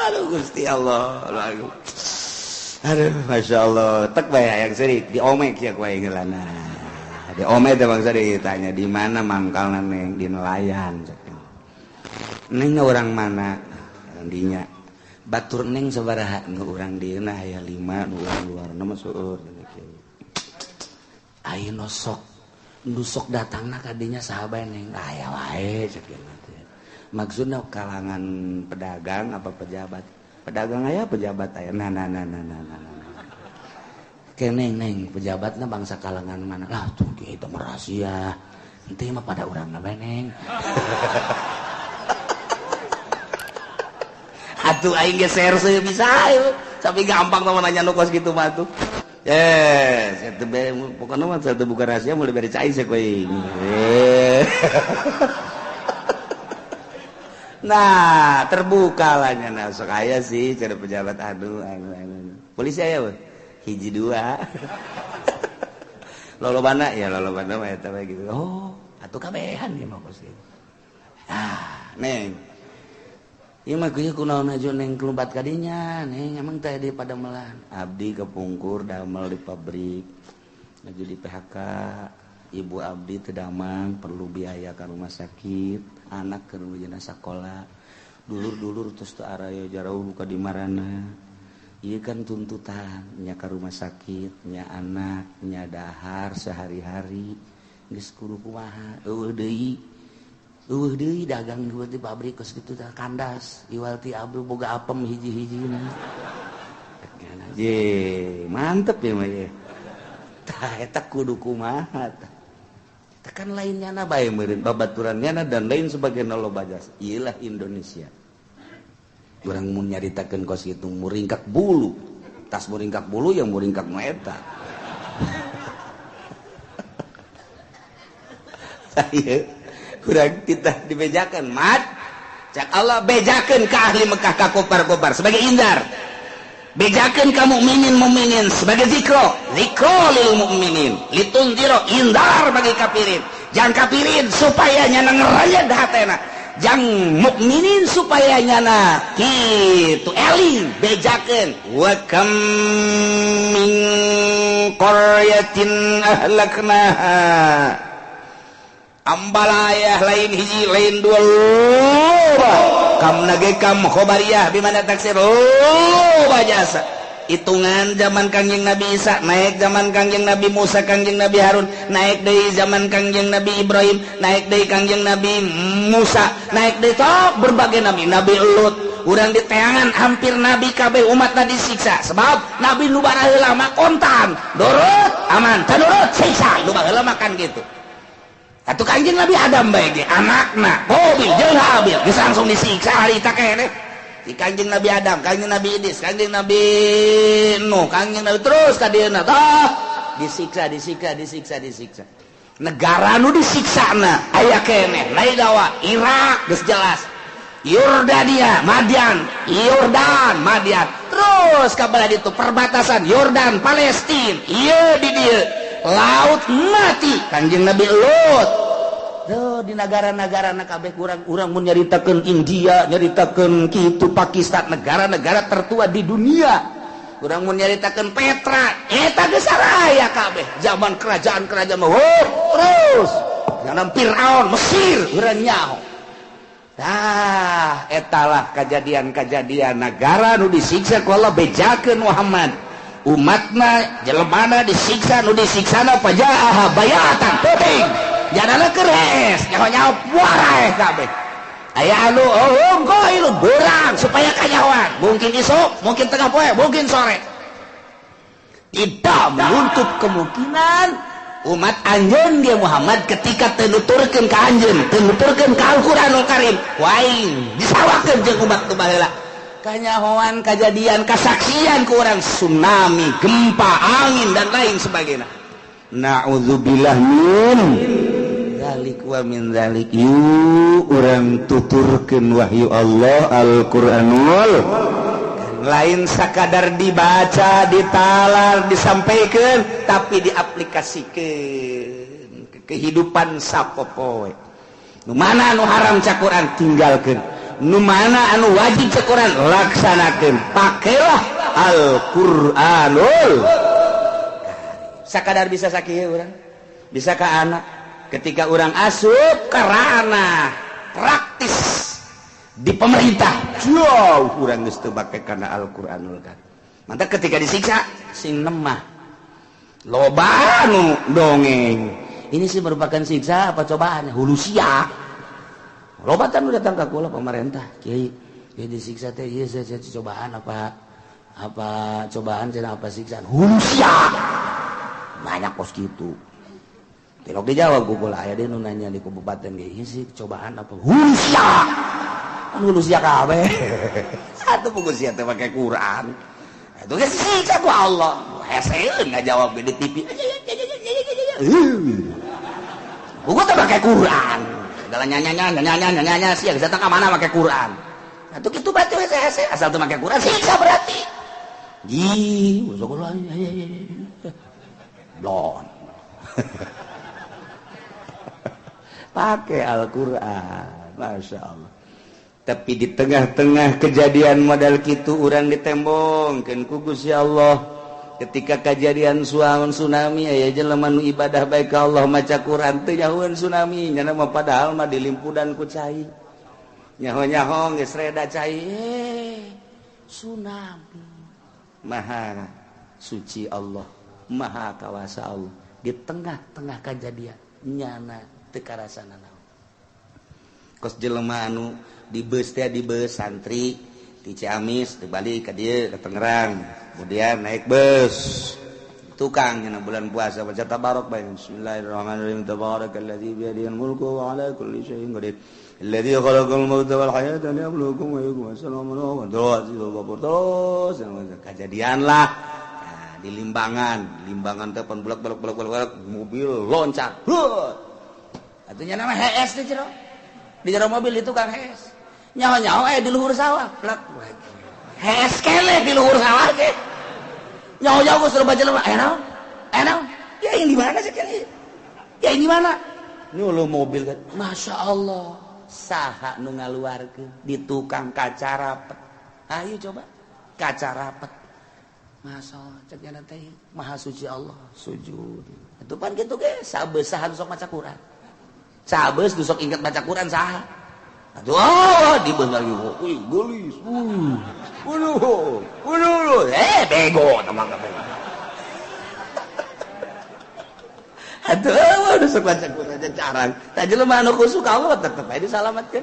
aduh Gusti Allah aduh Masya Allah tek bae hayang seurik diomek ya ku aing heulana diomek teh bangsa ditanya di mana mangkalna neng di nelayan neng orang mana dinya batur neng sabaraha nu urang dieuna aya 5 nu urang luarna mah seueur ayeuna sok datangna ka dinya saha bae neng aya wae cekeuna teh maksudna kalangan pedagang apa pedagang aya pejabat aya nah keneng neng pejabatna bangsa kalangan mana lah tuh kitu mah rahasia henteu mah pada urangna bae neng atuh aing geser seueur bisa tapi gampang mah nanya nu kos kitu mah tuh eta bae pokona mah teu buka rahasia mulai bari cai sae aing nah terbuka lah nya sok aya sih cara pejabat aduh polisi aya we hiji 2 lolobana ya lolobana mah eta bae gitu oh atuh kabehan ieu mah kos kitu neng ieu mah kieu kunaon aja neng kelumpat ka dinya neng emang teh di Pademelan abdi kepungkur damel di pabrik lagi di PHK ibu abdi teu damang perlu biaya ka rumah sakit anak keur ujian sakola dulur-dulur terus teu araya jarauh ka di marana ieu kan tuntutan nya ka rumah sakit nya anak nya dahar sehari-hari geus kudu kumaha eueuh deui dagang di pabrik geus kitu teh kandas iwal ti abdi boga apem hiji-hijina ye mantep ya mah ye tah eta kudu kumaha tah kan lainnya na bae meureun babaturannya dan lain sebagainya loba jas ieulah Indonesia urang mun nyaritakeun kos kitu muringkak bulu tas muringkak bulu yang muringkak nu eta saya kurang kita dibejakan mat cak Allah bejakeun ka ahli Mekah ka kufar sebagai indar bejakeun ka mukminin sebagai zikro lil mukminin litundiro indar bagi kafirin jangan kafirin supaya nyana ngerayad hatena jangan mukminin supaya nyana kitu eling bejakeun wa kam min qaryatin ahlaknaha ambalayah lain hiji lain dua kam nage kam khobariyah bimana taksir jasa hitungan zaman Kangjeng Nabi Isa naik zaman Kangjeng Nabi Musa Kangjeng Nabi Harun naik dari zaman Kangjeng Nabi Ibrahim naik dari Kangjeng Nabi Musa naik dari berbagai Nabi Lut urang di teangan hampir Nabi kabeh umatna disiksa sebab Nabi nu baraheula mah kontan durut aman teu nurut siksa nu baheula makan gitu atuh Kangjeng Nabi Adam bae ge anakna Qabil jeung Habil geus langsung disiksa harita keneh si Kangjeng Nabi Adam Kangjeng Nabi Idris Kangjeng Nabi Nuh Kangjeng Nabi terus ka dieuna tah disiksa negara nu disiksana aya keneh lain dawa Irak geus jelas Yordania Madian terus kabelah ditu perbatasan Yordan Palestina ieu di dieu laut mati Kangjeng Nabi Lut di negara-negara kabeh urang mun nyaritakeun India nyaritakeun kitu Pakistan negara-negara tertua di dunia urang mun nyaritakeun Petra eta geus saraya kabeh zaman kerajaan-kerajaan terus zaman Firaun Mesir urang nyaho tah etalah kejadian-kejadian negara nu disiksa ku Allah bejakeun Muhammad umatna jelemana disiksa nu disiksana pajaaha bayatan teuing jadana keres nyaho-nyaho puarae kabeh aya anu goil berang supaya kanyawan mungkin isuk mungkin tengah poe mungkin sore tidak menutup kemungkinan umat anjeun dia Muhammad ketika tenuturkeun ka anjeun tenuturkeun ka Al-Qur'anul Karim waing disawakeun jeung umat nu baheula kanyahoan kejadian kasaksian ku urang tsunami gempa angin dan lain sebagainya na'udzubillah min zalik wa min zalik urang tuturkeun wahyu Allah Al-Qur'anul lain sakadar dibaca ditalar disampaikan tapi diaplikasikeun ke kehidupan sapopoe nu mana anu haram ca Quran tinggalkeun nu mana anu wajib ca Quran laksanakeun pakailah Al-Qur'anul sakadar bisa sakieu urang bisa ka anak ketika orang asup ke ranah praktis di pemerintah jauh orang geus teu make kana Al-Qur'anul Karim mantap ketika disiksa sing nemah loba anu dongeng ini sih merupakan siksa apa cobaan hulu sia loba tanu datang ka kula pemerintah kiai disiksa teh ieu cobaan apa cobaan cenah apa siksaan hulu sia banyak pos kitu Tilok dijawab gugula aya dia nanya di kabupaten ge sih cobaan apa hulusia kan hulusia kabeh satu pugusia teh pakai Quran itu geus siksa ku Allah heseun ngajawab di TV buku teh pakai Quran segala nyanyi sia geus datang ka mana pakai Quran atuh kitu bae hese asal teu make Quran siksa berarti blon pakai Al-Quran Masya Allah tapi di tengah-tengah kejadian modal kitu urang ditembongkeun ku Gusti Allah ketika kejadian tsunami aya jelema nu ibadah bae ka Allah maca Quran teu nyahoeun tsunami nya mah padahal mah dilimpudan ku cai nyaho-nyaho geus reda cai tsunami maha suci Allah maha kawasa Allah di tengah-tengah kejadian nyana teu karasana naon kos jelema anu di beus santri di Ciamis dibalik ka dieu ka Tangerang kemudian naik bus tukang nya bulan puasa baca tabarok bae bismillahirrahmanirrahim tabarakalladzi bi yadihil mulku wa ala kulli syai'in qadir alladzi khalaqal mauta wal hayata liyabluwakum ayyukum ahsanu amala terus kejadian lah di Limbangan telepon blok mobil loncat atunya nama HS di jero mobil itu kan HS nyaho di luhur sawah plak HS kele di luhur sawah ke nyaho suruh baca lemah naon ya ini mana sih kele ya ini mana nyuluh mobil kan Masya Allah saha nu ngaluarkeun di tukang kaca rapet ayo coba kaca rapet Masya Allah cek nyana teh maha suci Allah sujud itu pan gitu ge sabeus saha sok maca Quran sabeus nu sok inget baca Quran saha atuh dibeus lagi gelis bego tamang bego atuh nu sok baca Quran carang tah jelema anu khusuk Allah tetep aya disalamatkeun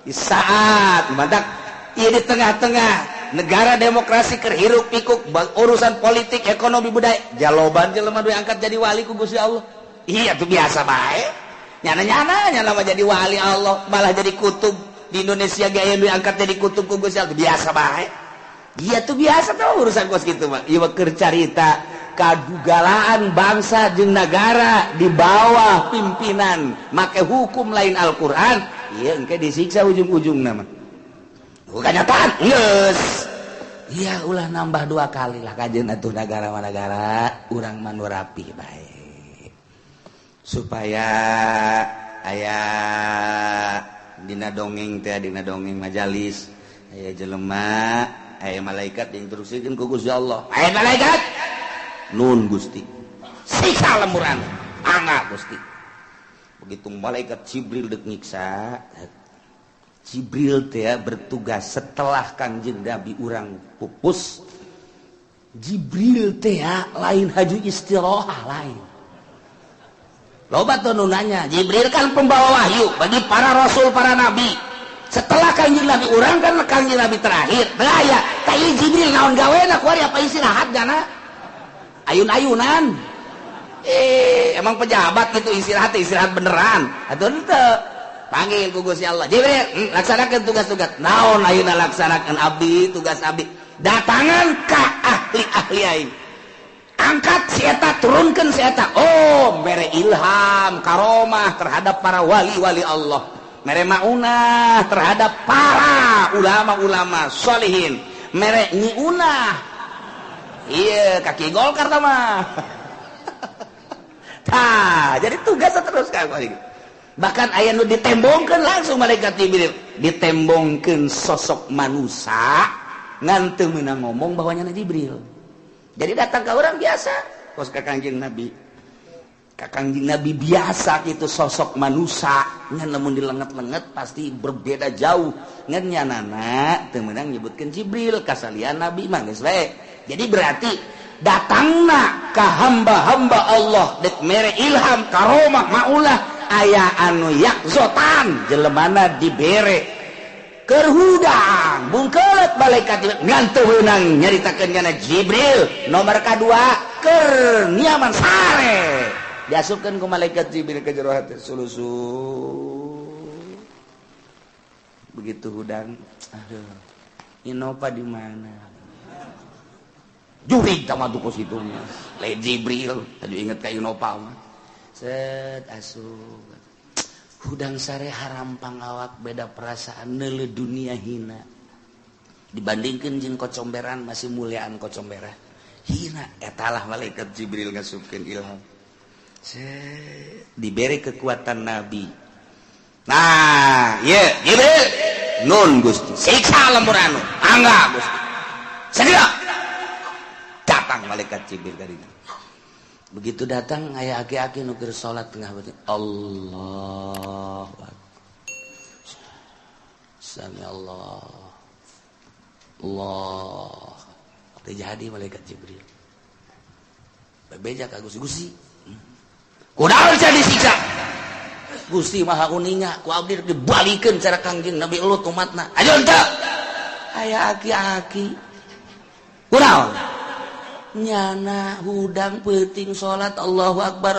di saat mantak ieu di tengah-tengah negara demokrasi kerhiruk pikuk urusan politik ekonomi budaya jaloban jelema diangkat jadi wali ku Gusti Allah iya tuh biasa bae nyana mah jadi wali Allah malah jadi kutub di Indonesia gaya diangkat jadi kutub ku Gusti Allah biasa bae iya tuh biasa tuh urusan kos gitu mah ieu keur carita kadugalaan bangsa jeung negara di bawah pimpinan make hukum lain Al-Qur'an ieu engke disiksa ujung-ujungna mah kenyataan yes iya ulah nambah 2 kali lah kajian atuh negara urang manu rapi baik supaya aya dina dongeng teh dina dongeng majalis aya jelema aya malaikat yang terusikeun ku Gusti Allah aya malaikat nun Gusti siksa lemuran angga Gusti begitu malaikat Jibril deuk nyiksa Jibril teh bertugas setelah Kangjeng Nabi urang pupus Jibril teh lain haju istirahah lain loba tuh nu nanya Jibril kan pembawa wahyu bagi para rasul para nabi setelah Kangjeng Nabi urang kan Kangjeng Nabi terakhir aya kayak Jibril naon gawena kuari apa istirahat gana ayun-ayunan emang pejabat gitu istirahat beneran atau ente panggil ku Gusti Allah Jibril laksanakan tugas-tugas naon ayeuna laksanakan abdi tugas abdi datangan ka ahli-ahli aing angkat si eta turunkan si eta mere ilham karomah terhadap para wali-wali Allah mere maunah terhadap para ulama-ulama sholihin mere nyiunah iya kaki Golkar mah tah jadi tugas terus kan bahkan aya nu ditembongkeun langsung malaikat Jibril ditembongkeun sosok manusia ngan teu meunang ngomong bahwanya Jibril. Jadi datang ke orang biasa, kos ka Kangjeng Nabi. Ka Kangjeng Nabi biasa gitu sosok manusia, ngan lamun dilenget-lenget pasti berbeda jauh. Ngan nyanana teu meunang nyebutkeun Jibril kasalian Nabi mah geus we. Jadi berarti datangna ka hamba-hamba Allah dek mere ilham karomah maulah aya anu yakzotan jelemana dibere kerhudang bungkeut malaikat ngantu heunang nyaritakeun kana Jibril nomor kadua keur nyaman sare diasupkeun ku malaikat Jibril ke jero hati sulusu begitu hudang aduh Innova di mana jurig sama tuh situ lain Jibril tadi inget ka Innova mah set asup hudang sare harampang awak beda perasaan neule dunia hina dibandingkeun jeung kocomberan masih muliaan kocomberan hina etalah malaikat Jibril ngasupkeun ilham diberi kekuatan Nabi nah ye Jibril nun Gusti siksa lembur anu angga Gusti segera datang malaikat Jibril dari begitu datang aya aki-aki nu keur salat tengah beuteung Allahu Akbar Sami Allah terjadi malaikat Jibril bebeja ka Gusti kunaon jadi siksa Gusti maha uninga ku abdi dibalikeun cara Kangjeng Nabi elut umatna ayo teu aya aki-aki kunaon nyana hudang peuting salat Allahu Akbar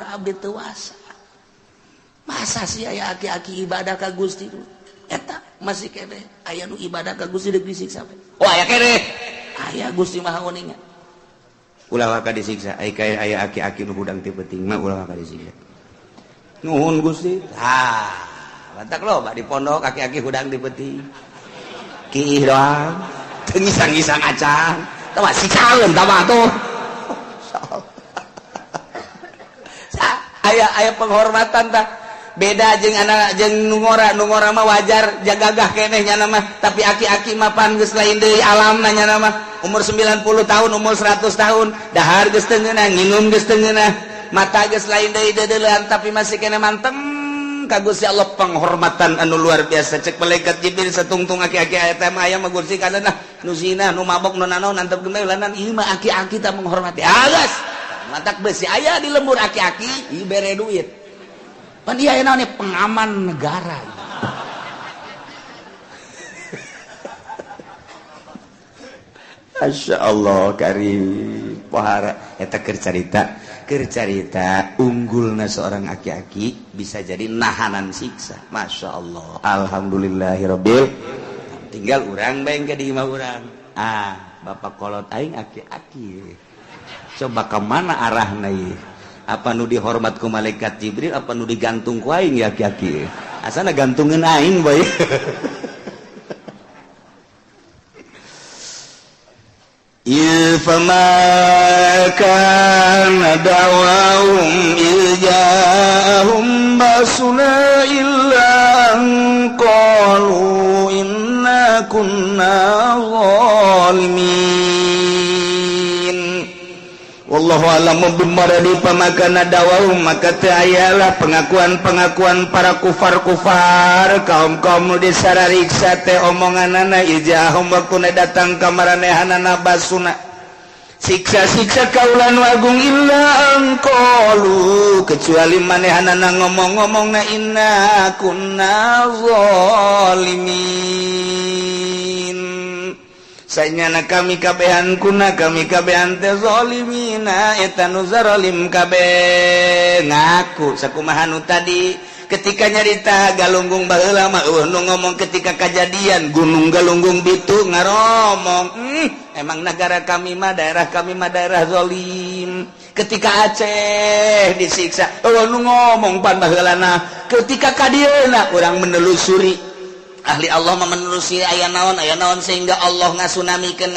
abdi teu wasa masa sih aya aki-aki ibadah ka Gusti eta masih kene aya nu ibadah ka Gusti deuk disiksa oh aya kene aya Gusti maha uninga ulah ka disiksa aya aki-aki nu hudang teu peuting mah ulah ka disiksa nuhun Gusti batak loba di pondok aki-aki hudang teu peuting kiih doang teu ngisang-ngisang acan tawa siksaeun tawa tuh aya penghormatan tah beda jeung anak jeung nungora mah wajar jagagah keneh nya mah tapi aki-aki mah pan geus lain deui alamna nya mah umur 90 tahun umur 100 tahun dahar geus teu ngeunah nginum geus teu ngeunah mata geus lain deui deudeulan tapi masih keneh mantem ka Gusti Allah penghormatan anu luar biasa cek malaikat Jibril satungtung aki-aki eta mah aya mah Gusti kana nu zina nu mabok nu nanaon antep gemeh lanan ieu mah aki-aki tah menghormati alas matak besi aya di lembur aki-aki ieu bere duit pan ieu naon pengaman negara Masya Allah karim pohara eta keur carita unggulna seorang aki-aki bisa jadi nahanan siksa Masya Allah alhamdulillahirabbil tinggal urang bae ke di imah urang bapak kolot aing aki-aki coba kemana arahna ieu apa nu dihormat ku malaikat Jibril apa nu digantung ku aing ya aki-aki asana gantungin aing bae فما كان دعواهم إذ جاءهم بأسنا إلا أن قالوا إنا كنا ظالمين wallahu a'lam bimmaradi pamakana dawahum maka teu ayalah pengakuan para kufar kaum nu disarariksa teh omonganana ijahum waktuna datang ka maranehanana basuna siksa-siksa kaulan wagung illa angqalu kecuali manehanana ngomong-ngomongna inna kunna zalimin saenyana kami kabehan kuna kami kabehan teh zalimina eta nu zalim kabeh ngaku sakumaha nu tadi ketika nyarita galunggung baheula mah nu ngomong ketika kejadian gunung galunggung bitu ngaromong emang negara kami mah daerah zalim ketika Aceh disiksa nu ngomong pan baheulana ketika kadieuna urang menelusuri ahli Allah menelusuri aya naon sehingga Allah ngasunamikeun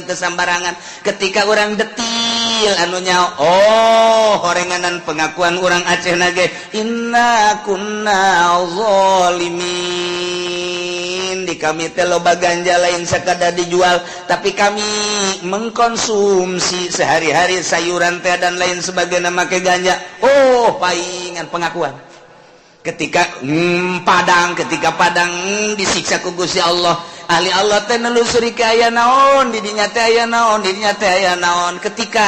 teu sambarangan ketika urang detil anu nyaho horenganan pengakuan urang Aceh nage inna kunna zalimin di kami teh loba ganja lain sakada dijual tapi kami mengkonsumsi sehari-hari sayuran teh dan lain sebagainya make ganja paingan pengakuan ketika padang disiksa ku Gusti Allah ahli Allah teh nelusuri ke aya naon didinya teh aya naon ketika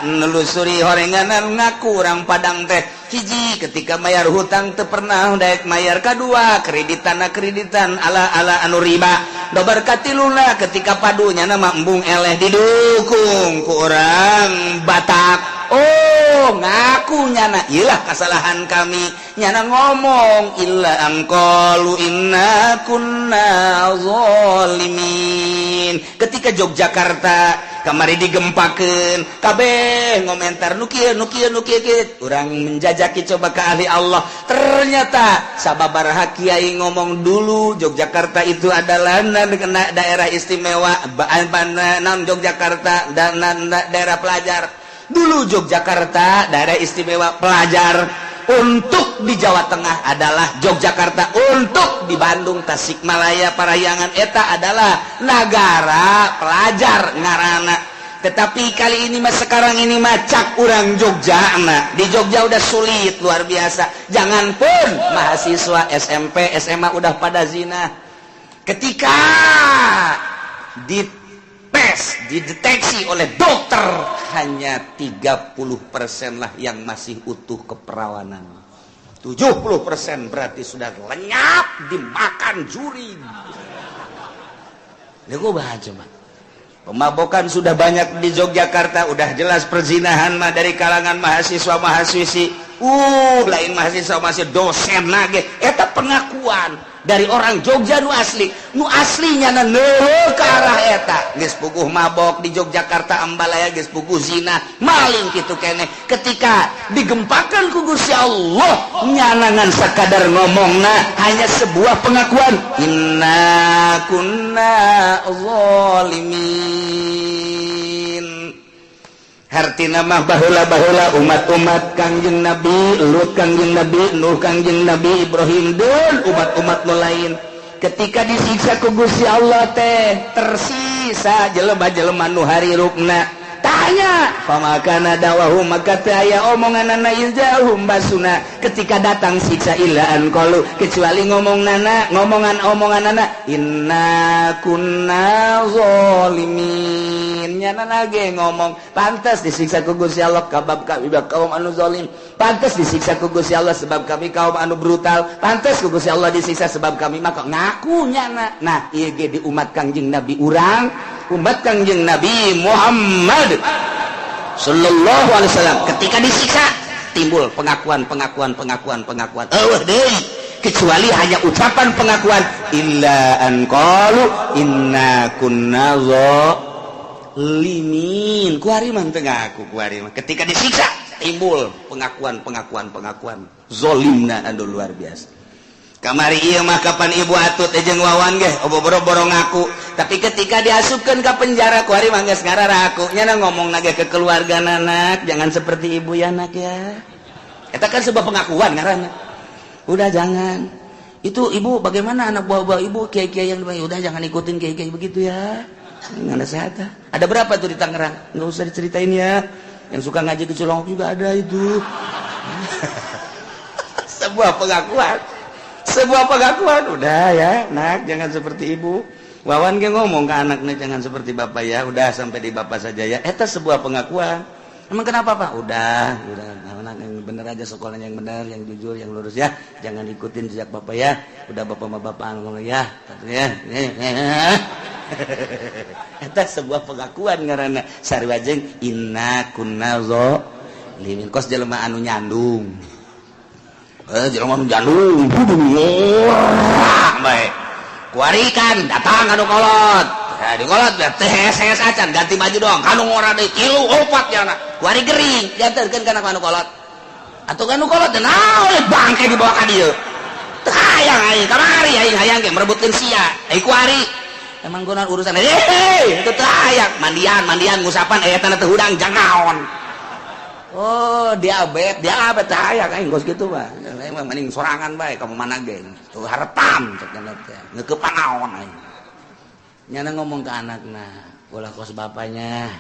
nelusuri horenganan ngaku urang padang teh hiji ketika mayar hutang teu pernah daek mayar kadua kreditan ala anu riba dobar katiluna ketika padunya nama embung eleh didukung ku urang Batak ngaku nyana ilah kesalahan kami nyana ngomong illa angqalu inna kunna zalimin ketika Yogyakarta kamari digempakeun kabeh ngomentar nu kieu urang menjajaki coba ka ahli Allah ternyata sababaraha kiai ngomong dulu Yogyakarta itu adalah daerah istimewa non Yogyakarta dan daerah pelajar dulu Yogyakarta daerah istimewa pelajar untuk di Jawa Tengah adalah Yogyakarta untuk di Bandung Tasikmalaya Parahyangan eta adalah negara pelajar ngaranna tetapi kali ini mah sekarang ini macak urang Jogja di Jogja udah sulit luar biasa janganpun mahasiswa SMP SMA udah pada zina ketika dideteksi oleh dokter hanya 30% lah yang masih utuh keperawanan 70% berarti sudah lenyap dimakan juri ini gue baca mah pemabokan sudah banyak di Yogyakarta udah jelas perzinahan mah dari kalangan mahasiswa-mahasiswi lain mahasiswa dosen lagi eta pengakuan dari orang Jogja nu aslinya neueuh ke arah eta geus puguh mabok di Yogyakarta Ambalaya geus puguh zina maling kitu keneh ketika digempakan ku Gusti Allah nyanangan sakadar ngomongna hanya sebuah pengakuan inna kunna zalimin hartina mah baheula umat-umat Kangjeng Nabi Lut Kangjeng Nabi Nuh Kangjeng Nabi Ibrahim dan umat-umat nu lain ketika disiksa ku Gusti Allah teh tersisa jelema-jelema nu harirupna tanya pamakana dawahu maka teh aya omonganna izahum basuna ketika datang siksa illa anqalu kecuali ngomonganana inna kunna zalimin nyana lagi ngomong pantas disiksa ku Gusti Allah kabab kami kaum anu zalim pantas disiksa ku Gusti Allah sebab kami kaum anu brutal pantas ku Gusti Allah disiksa sebab kami maka ngaku nyana nah ieu ge di umat Kangjeng Nabi urang umat Kangjeng Nabi Muhammad sallallahu alaihi wasallam ketika disiksa timbul pengakuan deui kecuali hanya ucapan pengakuan illa an qalu inna kunna zalimin kuari mah teu ngaku kuari mah ketika disiksa timbul pengakuan zalimna anu luar biasa kamari ieu mah kapan ibu atut jeung wawan ge boro-boro ngaku tapi ketika diasupkeun ka penjara kuari mah geus ngararaku nya ngomong nage ke keluarga anak jangan seperti ibu ya nak ya eta kan sebuah pengakuan ngaranna udah jangan itu ibu bagaimana anak buah ibu kiai-kiai yang udah jangan ikutin kiai-kiai begitu ya nggak nasihat ada berapa tuh di Tangerang nggak usah diceritain ya yang suka ngaji ke Cilongok juga ada itu sebuah pengakuan udah ya nak jangan seperti ibu Wawan ge ngomong ke anaknya jangan seperti bapak ya, udah sampai di bapak saja ya. Eta sebuah pengakuan. Emang kenapa Pak? Udah, anak yang bener aja, sekolahnya yang bener, yang jujur, yang lurus ya. Jangan ikutin jejak bapak ya. Udah bapak sama bapak ya. Ya. Eta sebuah pengakuan ngaranna sarwajeng inna kunna zalimin. Kos jelema anu nyandung. Jelema anu nyandung. Bae. Kuarikan datang anu kolot. Ya di kolot teh acan ganti baju doang. Kanu ngora deui kilu opat ya na. Kuari gering janterkeun kana anu kolot. Atuh anu kolot teh naon bangke dibawa ka dieu. Teu hayang aing kamari aing hayang ge merebutkeun sia. Kuari emang gunan urusan itu teu hayang mandian ngusapan eta teh hudang jangaon. Oh diabet teh hayang aing gos kitu mah. Aing mah mending sorangan bae ka mana ge. Tuh harepan cek teh ngeukepan naon aing. Nyana ngomong ke anakna, ulah kos bapaknya.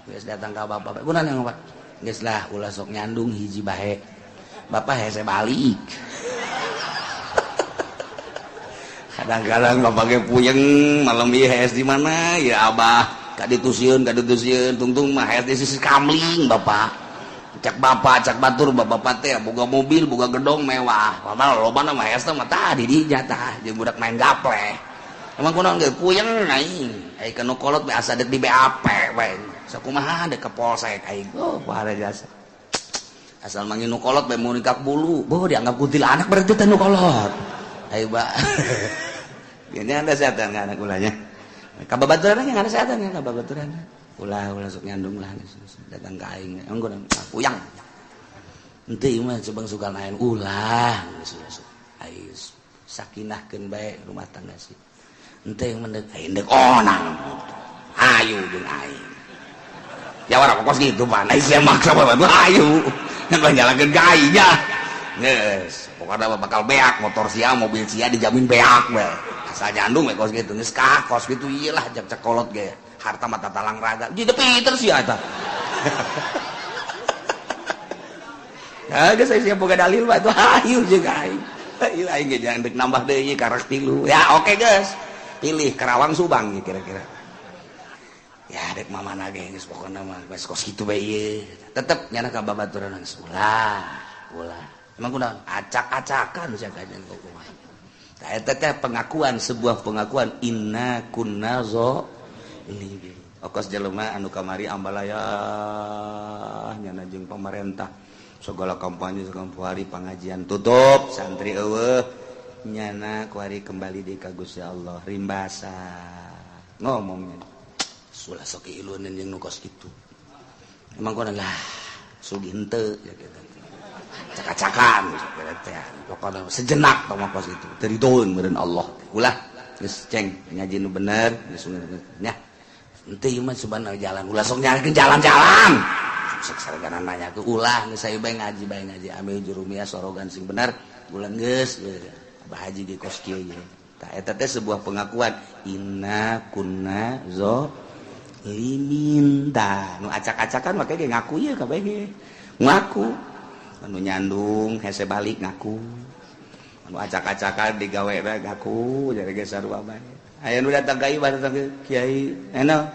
Geus datang ka bapak. Kunaon yang Pak? Geus lah ulah sok nyandung hiji bae. Bapak hese balik. Kadang-kadang bapaknya puyeng malam ieu hees di mana ya abah kaditusiun tungtung mah hees di sisi kamling bapak cak bapak cak batur bapak teh boga mobil boga gedong mewah padahal lobana mah hees mah tadi di jatah jeung budak main gaple emang kunaon ge puyeng aing ai kana kolot be asa dek di BAP we sakumaha dek ke polsek aing oh pahara jasa asal manggil nu kolot be mun nikak bulu boh dianggap kuntilanak berarti teh nu kolot ai ba ini anda setan kan anak ulahnya kababaturan yang ada setan kan kababaturan ulah sok nyandung lah datang ke aing emang gua puyang henteu mah coba suka lain ulah aing sakinahkeun bae rumah tangga sih henteu mendek aing dek onang ayu jeung aing ya warna kos gitu Pak aing sia maksa bae ayu ngan nyalakeun ka aing ya geus pokoknya bakal beak motor sia mobil sia dijamin beak bae asal nyandung we kos gitu geus kos gitu iyalah cek kolot ge harta mata talang raga jadi pinter sih eta ya geus saya boga dalil bae tuh ayu jeung aing ieu aing ge jangan dek nambah deui karak 3 ya oke geus pilih Karawang Subang kira-kira ya dek mamana ge geus pokona mah geus kos kitu bae ieu tetep nyana ka babaturan ulah emang kunaon acak-acakan sia kajen kumaha tah eta teh pengakuan sebuah pengakuan inna kunna ini okos jelema anu kamari ambalaya nyana jeung pemerintah segala kampanye segala hari pengajian tutup santri eueuh nyana kuari kembali di ka Gusti Allah rimbasa ngomongnya sulah sok iluneun jeung nu kos kitu emang kunaon lah sugih henteu ya kitu cak-cakan pokoknya sejenak sama pas itu dari doang meren Allah ulah geus ceng ngaji nu bener geus nya henteu ieu mah subhanallah jalan ulah sok nyalakeun jalan-jalan sok sarengana nanya ke ulah geus sae bae ngaji ame jurumia sorogan sing bener ulah geus Abah Haji di kos kieu ye tah eta teh sebuah pengakuan inna kunna zalimin tah nu acak-acakan make ge ngaku ye kabeh ge ngaku anu nyandung hese balik ngaku anu acak-acakan digawe bae ngaku jadi ge sarua bae aya nu datang ka ieu datang ke kiai eno